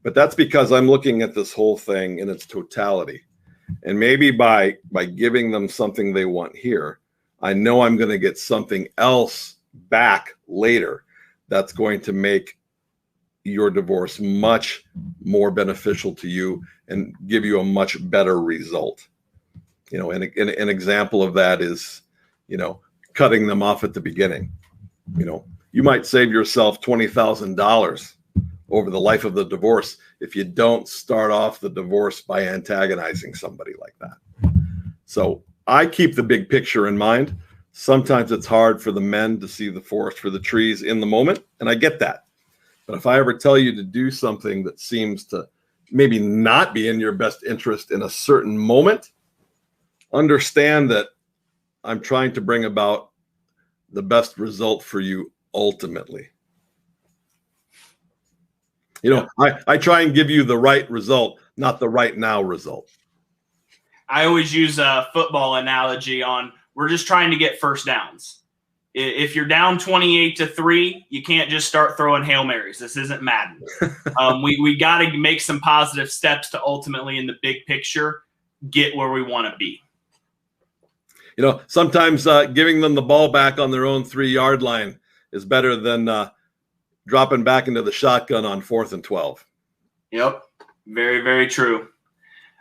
But that's because I'm looking at this whole thing in its totality. And maybe by giving them something they want here, I know I'm going to get something else back later that's going to make your divorce much more beneficial to you and give you a much better result. And an example of that is, cutting them off at the beginning. You might save yourself $20,000 over the life of the divorce if you don't start off the divorce by antagonizing somebody like that. So I keep the big picture in mind. Sometimes it's hard for the men to see the forest for the trees in the moment, and I get that. But if I ever tell you to do something that seems to maybe not be in your best interest in a certain moment, understand that I'm trying to bring about the best result for you ultimately. I try and give you the right result, not the right now result. I always use a football analogy on we're just trying to get first downs. If you're down 28-3, you can't just start throwing Hail Marys. This isn't Madden. We got to make some positive steps to ultimately, in the big picture, get where we want to be. Sometimes giving them the ball back on their own 3-yard line is better than dropping back into the shotgun on 4th and 12. Yep. Very, very true.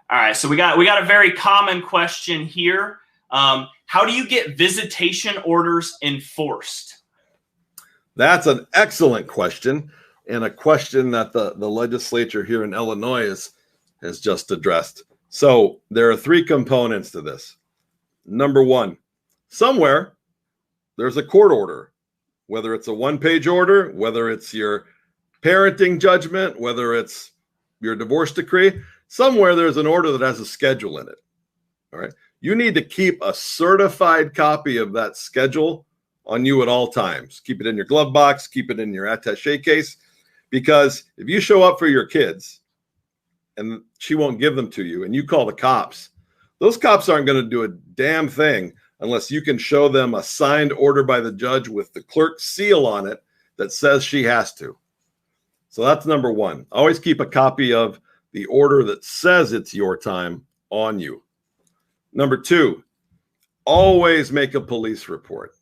All right. So we got a very common question here. How do you get visitation orders enforced? That's an excellent question, and a question that the legislature here in Illinois has just addressed. So there are three components to this. Number one, somewhere there's a court order, whether it's a one-page order, whether it's your parenting judgment, whether it's your divorce decree, somewhere there's an order that has a schedule in it. All right. You need to keep a certified copy of that schedule on you at all times. Keep it in your glove box, keep it in your attaché case, because if you show up for your kids and she won't give them to you and you call the cops, those cops aren't going to do a damn thing unless you can show them a signed order by the judge with the clerk's seal on it that says she has to. So that's number one. Always keep a copy of the order that says it's your time on you. Number two, always make a police report.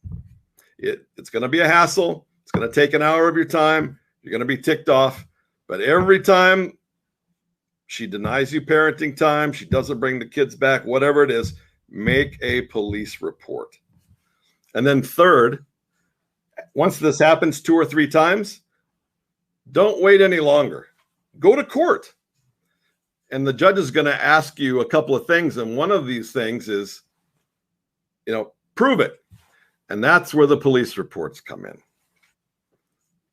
It's going to be a hassle. It's going to take an hour of your time. You're going to be ticked off. But every time she denies you parenting time, she doesn't bring the kids back, whatever it is, make a police report. And then third, once this happens 2 or 3 times, don't wait any longer. Go to court. And the judge is going to ask you a couple of things. And one of these things is, prove it. And that's where the police reports come in.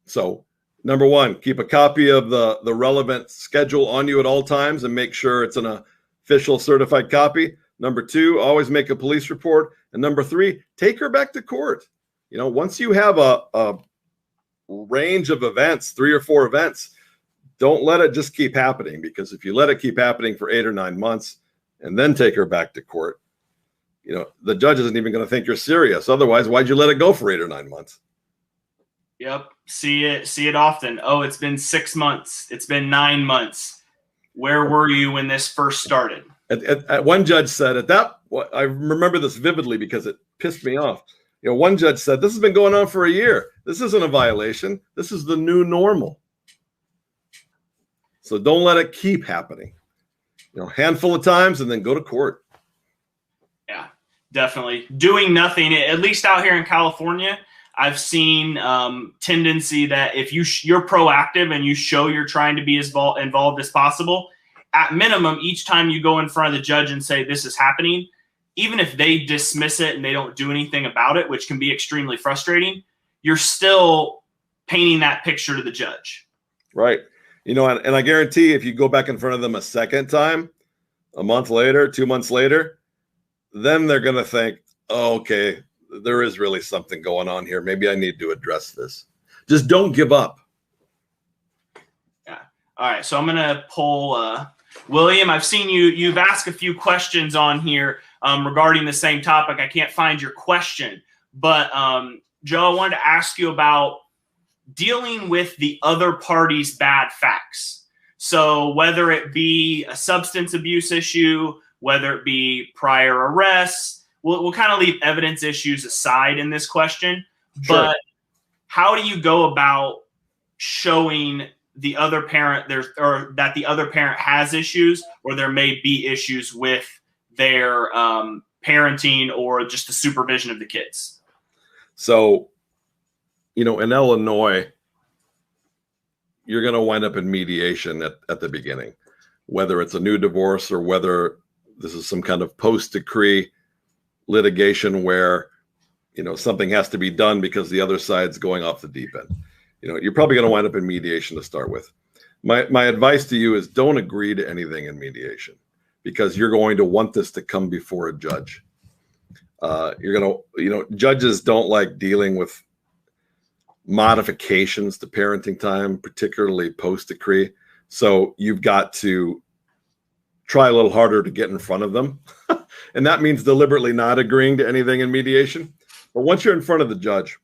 So number one, keep a copy of the relevant schedule on you at all times and make sure it's an official certified copy. Number two, always make a police report. And number three, take her back to court. Once you have a range of events, 3 or 4 events, don't let it just keep happening, because if you let it keep happening for 8 or 9 months and then take her back to court, the judge isn't even going to think you're serious. Otherwise, why'd you let it go for 8 or 9 months? Yep. See it often. Oh, it's been 6 months. It's been 9 months. Where were you when this first started? At one judge said I remember this vividly because it pissed me off. One judge said, this has been going on for a year. This isn't a violation. This is the new normal. So don't let it keep happening. Handful of times and then go to court. Yeah, definitely. Doing nothing, at least out here in California, I've seen tendency that if you're proactive and you show you're trying to be as involved as possible, at minimum, each time you go in front of the judge and say this is happening, even if they dismiss it and they don't do anything about it, which can be extremely frustrating, you're still painting that picture to the judge. Right. And I guarantee if you go back in front of them a second time, a month later, 2 months later, then they're going to think, oh, okay, there is really something going on here. Maybe I need to address this. Just don't give up. Yeah. All right. So I'm going to pull William. I've seen you've asked a few questions on here regarding the same topic. I can't find your question, but Joe, I wanted to ask you about dealing with the other party's bad facts. So whether it be a substance abuse issue, whether it be prior arrests, we'll kind of leave evidence issues aside in this question. Sure. But how do you go about showing the other parent that the other parent has issues, or there may be issues with their parenting or just the supervision of the kids? So, in Illinois, you're going to wind up in mediation at the beginning, whether it's a new divorce or whether this is some kind of post-decree litigation where, something has to be done because the other side's going off the deep end. You're probably going to wind up in mediation to start with. My advice to you is don't agree to anything in mediation, because you're going to want this to come before a judge. Judges don't like dealing with modifications to parenting time, particularly post-decree. So you've got to try a little harder to get in front of them. And that means deliberately not agreeing to anything in mediation. But once you're in front of the judge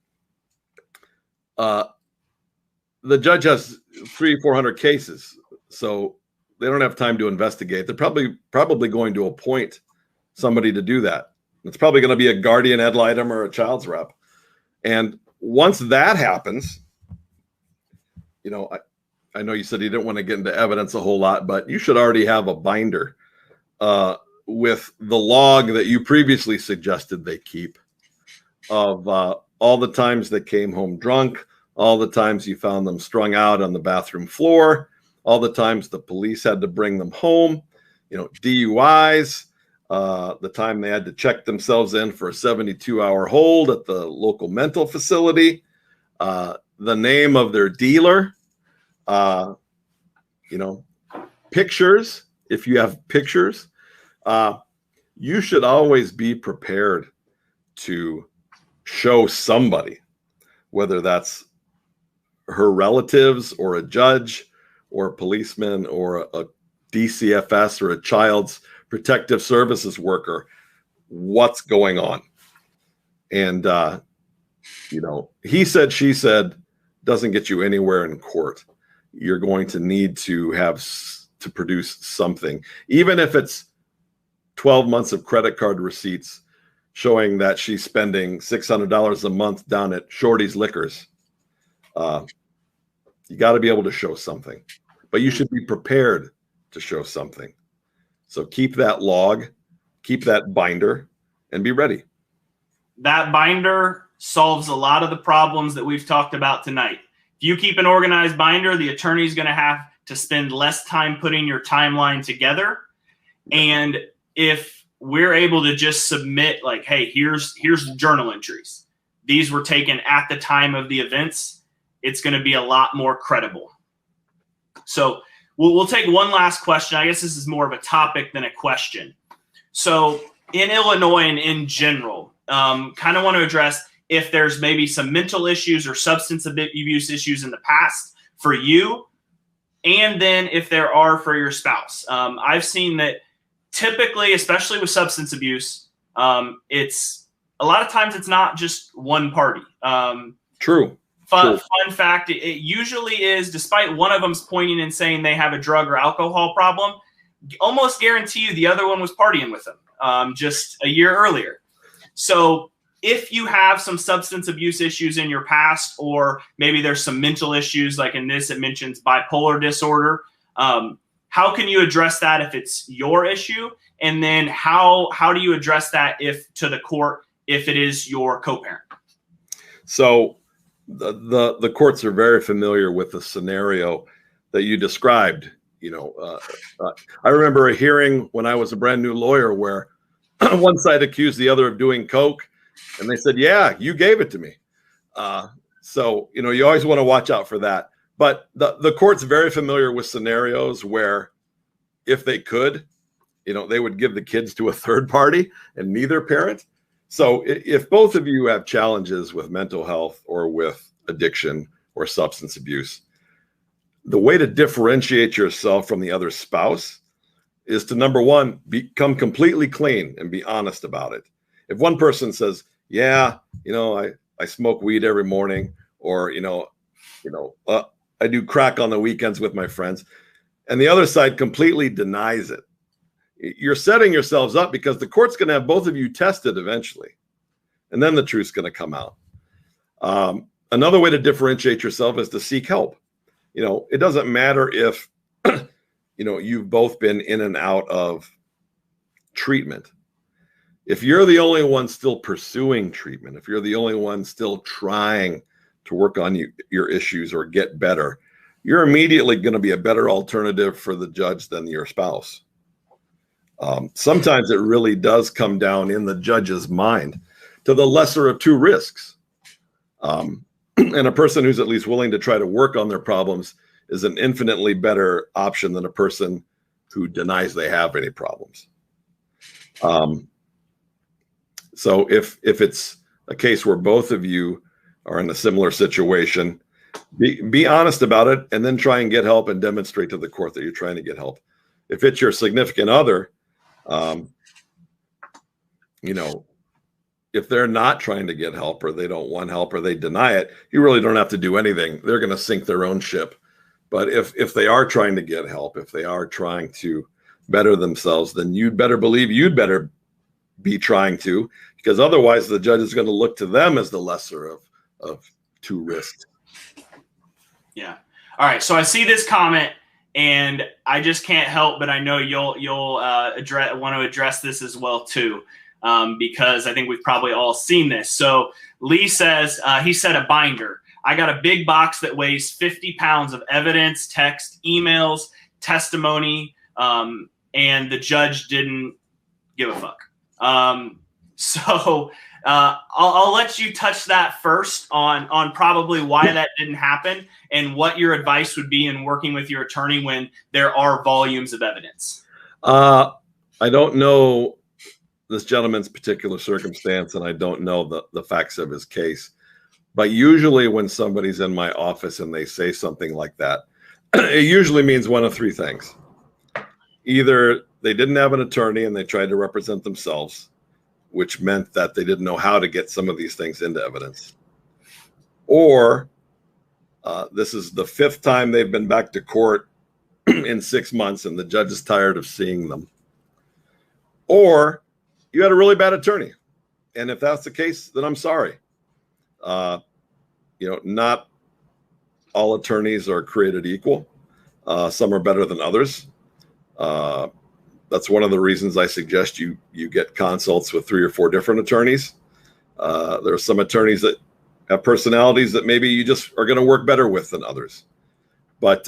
has 300-400 cases. So they don't have time to investigate. They're probably going to appoint somebody to do that. It's probably going to be a guardian ad litem or a child's rep. And once that happens, I know you said you didn't want to get into evidence a whole lot, but you should already have a binder with the log that you previously suggested they keep of all the times they came home drunk, all the times you found them strung out on the bathroom floor, all the times the police had to bring them home. DUIs, the time they had to check themselves in for a 72-hour hold at the local mental facility, the name of their dealer, pictures. If you have pictures, you should always be prepared to show somebody, whether that's her relatives or a judge or a policeman or a DCFS or a child's protective services worker, what's going on. And, he said, she said doesn't get you anywhere in court. You're going to need to have to produce something, even if it's 12 months of credit card receipts showing that she's spending $600 a month down at Shorty's Liquors. You got to be able to show something, but you should be prepared to show something. So keep that log, keep that binder, and be ready. That binder solves a lot of the problems that we've talked about tonight. If you keep an organized binder, the attorney's going to have to spend less time putting your timeline together. And if we're able to just submit like, hey, here's the journal entries. These were taken at the time of the events. It's going to be a lot more credible. So we'll take one last question. I guess this is more of a topic than a question. So in Illinois and in general, kind of want to address if there's maybe some mental issues or substance abuse issues in the past for you, and then if there are for your spouse. I've seen that typically, especially with substance abuse, it's a lot of times it's not just one party. True. Fun fact, it usually is, despite one of them's pointing and saying they have a drug or alcohol problem, almost guarantee you the other one was partying with them just a year earlier. So if you have some substance abuse issues in your past, or maybe there's some mental issues, like in this, it mentions bipolar disorder, how can you address that if it's your issue? And then how do you address that if to the court, if it is your co-parent? So the courts are very familiar with the scenario that you described. I remember a hearing when I was a brand new lawyer where one side accused the other of doing coke, and they said, yeah, you gave it to me. So you always want to watch out for that. But the court's very familiar with scenarios where if they could, they would give the kids to a third party and neither parent. So if both of you have challenges with mental health or with addiction or substance abuse, the way to differentiate yourself from the other spouse is to, number one, become completely clean and be honest about it. If one person says, yeah, I smoke weed every morning, or, I do crack on the weekends with my friends, and the other side completely denies it, you're setting yourselves up, because the court's going to have both of you tested eventually, and then the truth's going to come out. Another way to differentiate yourself is to seek help. It doesn't matter if, you've both been in and out of treatment. If you're the only one still pursuing treatment, if you're the only one still trying to work on your issues or get better, you're immediately going to be a better alternative for the judge than your spouse. Sometimes it really does come down in the judge's mind to the lesser of two risks. And a person who's at least willing to try to work on their problems is an infinitely better option than a person who denies they have any problems. So if it's a case where both of you are in a similar situation, be honest about it, and then try and get help and demonstrate to the court that you're trying to get help. If it's your significant other, if they're not trying to get help, or they don't want help, or they deny it, you really don't have to do anything. They're going to sink their own ship. But if they are trying to get help, if they are trying to better themselves, then you'd better believe you'd better be trying to, because otherwise the judge is going to look to them as the lesser of two risks. Yeah. All right. So I see this comment, and I just can't help, but I know you'll want to address this as well too, because I think we've probably all seen this. So Lee says, he said a binder. I got a big box that weighs 50 pounds of evidence, text, emails, testimony, and the judge didn't give a fuck. I'll let you touch that first on probably why that didn't happen and what your advice would be in working with your attorney when there are volumes of evidence. I don't know this gentleman's particular circumstance, and I don't know the facts of his case. But usually when somebody's in my office and they say something like that, it usually means one of three things. Either they didn't have an attorney and they tried to represent themselves, which meant that they didn't know how to get some of these things into evidence. Or this is the fifth time they've been back to court in 6 months and the judge is tired of seeing them. Or you had a really bad attorney. And if that's the case, then I'm sorry. Not all attorneys are created equal. Some are better than others. That's one of the reasons I suggest you get consults with 3 or 4 different attorneys. There are some attorneys that have personalities that maybe you just are going to work better with than others. But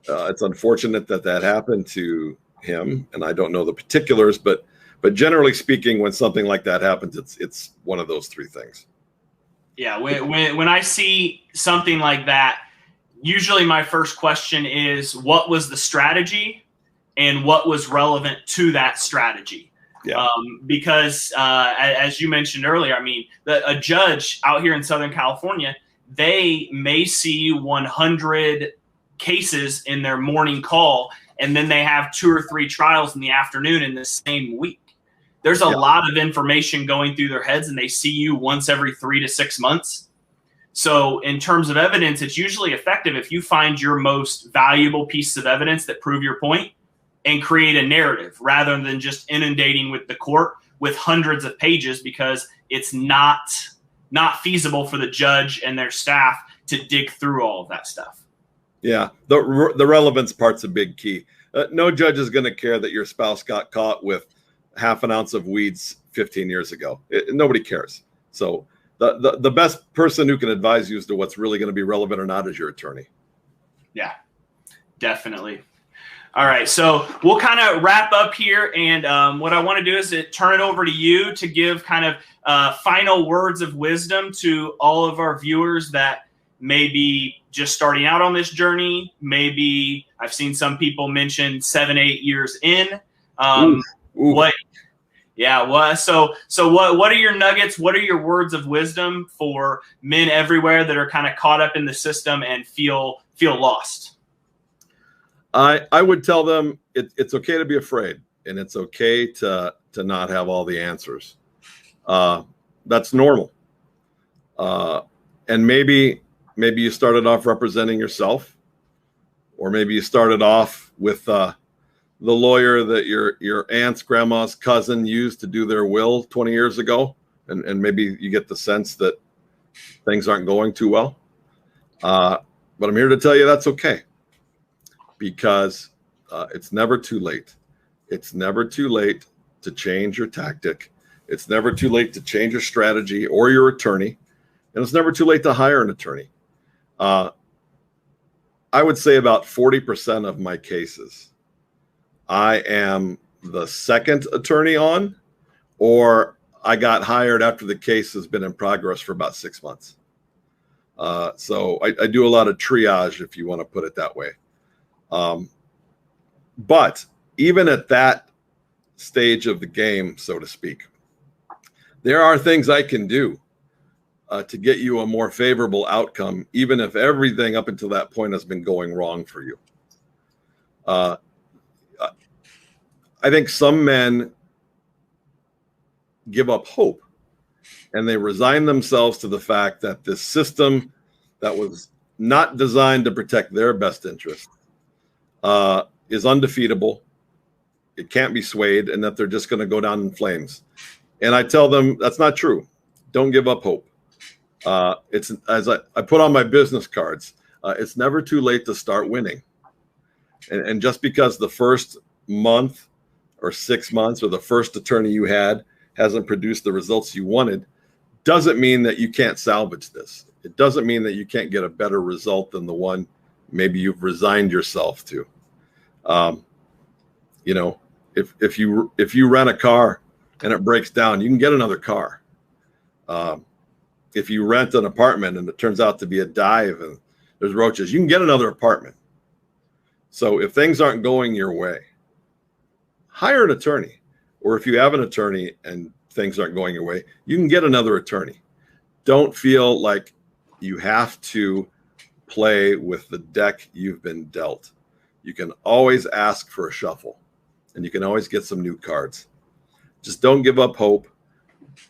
it's unfortunate that happened to him, and I don't know the particulars. But generally speaking, when something like that happens, it's one of those 3 things. Yeah, when I see something like that, usually my first question is, what was the strategy and what was relevant to that strategy? Yeah. Because as you mentioned earlier, I mean, a judge out here in Southern California, they may see 100 cases in their morning call, and then they have 2 or 3 trials in the afternoon in the same week. There's a lot of information going through their heads, and they see you once every 3 to 6 months. So in terms of evidence, it's usually effective if you find your most valuable pieces of evidence that prove your point and create a narrative rather than just inundating with the court with hundreds of pages, because it's not feasible for the judge and their staff to dig through all of that stuff. Yeah, the relevance part's a big key. No judge is going to care that your spouse got caught with half an ounce of weeds 15 years ago. Nobody cares. So the best person who can advise you as to what's really going to be relevant or not is your attorney. Yeah, definitely. All right, so we'll kind of wrap up here, and what I want to do is turn it over to you to give kind of final words of wisdom to all of our viewers that may be just starting out on this journey. Maybe I've seen some people mention 7-8 years in. What are your nuggets? What are your words of wisdom for men everywhere that are kind of caught up in the system and feel lost? I would tell them it's okay to be afraid, and it's okay to not have all the answers. That's normal. And maybe you started off representing yourself, or maybe you started off with the lawyer that your aunt's grandma's cousin used to do their will 20 years ago, and maybe you get the sense that things aren't going too well. But I'm here to tell you that's okay, because it's never too late. It's never too late to change your tactic. It's never too late to change your strategy or your attorney, and it's never too late to hire an attorney. I would say about 40% of my cases, I am the second attorney on, or I got hired after the case has been in progress for about 6 months. So I do a lot of triage, if you want to put it that way. But even at that stage of the game, so to speak, there are things I can do to get you a more favorable outcome, even if everything up until that point has been going wrong for you. I think some men give up hope, and they resign themselves to the fact that this system that was not designed to protect their best interest is undefeatable. It can't be swayed, and that they're just going to go down in flames. And I tell them that's not true. Don't give up hope. It's, as I put on my business cards, it's never too late to start winning. And just because the first month or 6 months or the first attorney you had hasn't produced the results you wanted, doesn't mean that you can't salvage this. It doesn't mean that you can't get a better result than the one maybe you've resigned yourself to. You know, if you rent a car and it breaks down, you can get another car. If you rent an apartment and it turns out to be a dive and there's roaches, you can get another apartment. So if things aren't going your way, hire an attorney. Or if you have an attorney and things aren't going your way, you can get another attorney. Don't feel like you have to play with the deck you've been dealt. You can always ask for a shuffle, and you can always get some new cards. Just don't give up hope.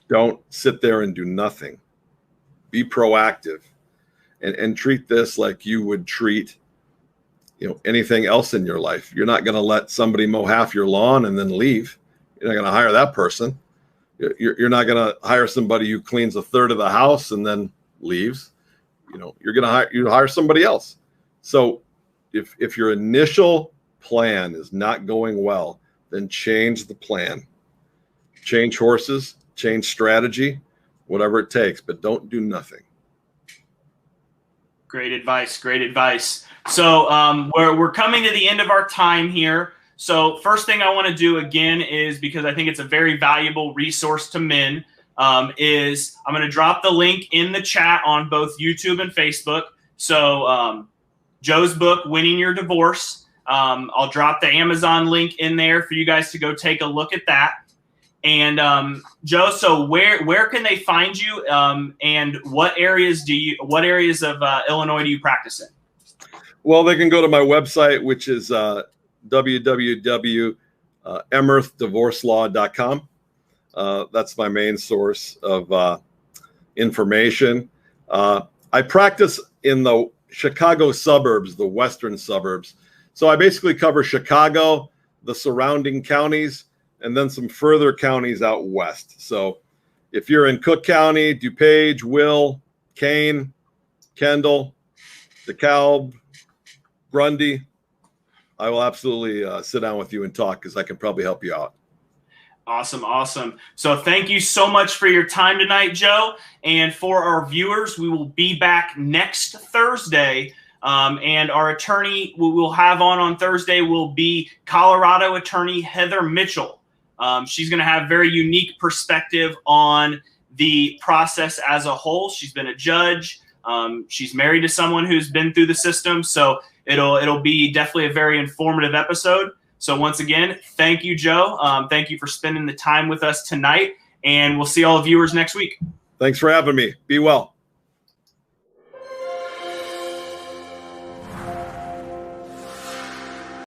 Don't sit there and do nothing. Be proactive and treat this like you would treat, anything else in your life. You're not going to let somebody mow half your lawn and then leave. You're not going to hire that person. You're not going to hire somebody who cleans a third of the house and then leaves. You're going to hire somebody else. So if your initial plan is not going well, then change the plan. Change horses, change strategy, whatever it takes, but don't do nothing. Great advice. Great advice. So we're coming to the end of our time here. So first thing I want to do again is, because I think it's a very valuable resource to men, is I'm going to drop the link in the chat on both YouTube and Facebook. So Joe's book, Winning Your Divorce. I'll drop the Amazon link in there for you guys to go take a look at that. And Joe, so where can they find you, and what areas of Illinois do you practice in? Well, they can go to my website, which is www.emmerthdivorcelaw.com. That's my main source of information. I practice in the Chicago suburbs, the western suburbs. So I basically cover Chicago, the surrounding counties, and then some further counties out west. So if you're in Cook County, DuPage, Will, Kane, Kendall, DeKalb, Grundy, I will absolutely sit down with you and talk, because I can probably help you out. Awesome. Awesome. So thank you so much for your time tonight, Joe. And for our viewers, we will be back next Thursday. And our attorney we will have on Thursday will be Colorado attorney Heather Mitchell. She's going to have very unique perspective on the process as a whole. She's been a judge. She's married to someone who's been through the system. So it'll be definitely a very informative episode. So once again, thank you, Joe. Thank you for spending the time with us tonight, and we'll see all the viewers next week. Thanks for having me. Be well.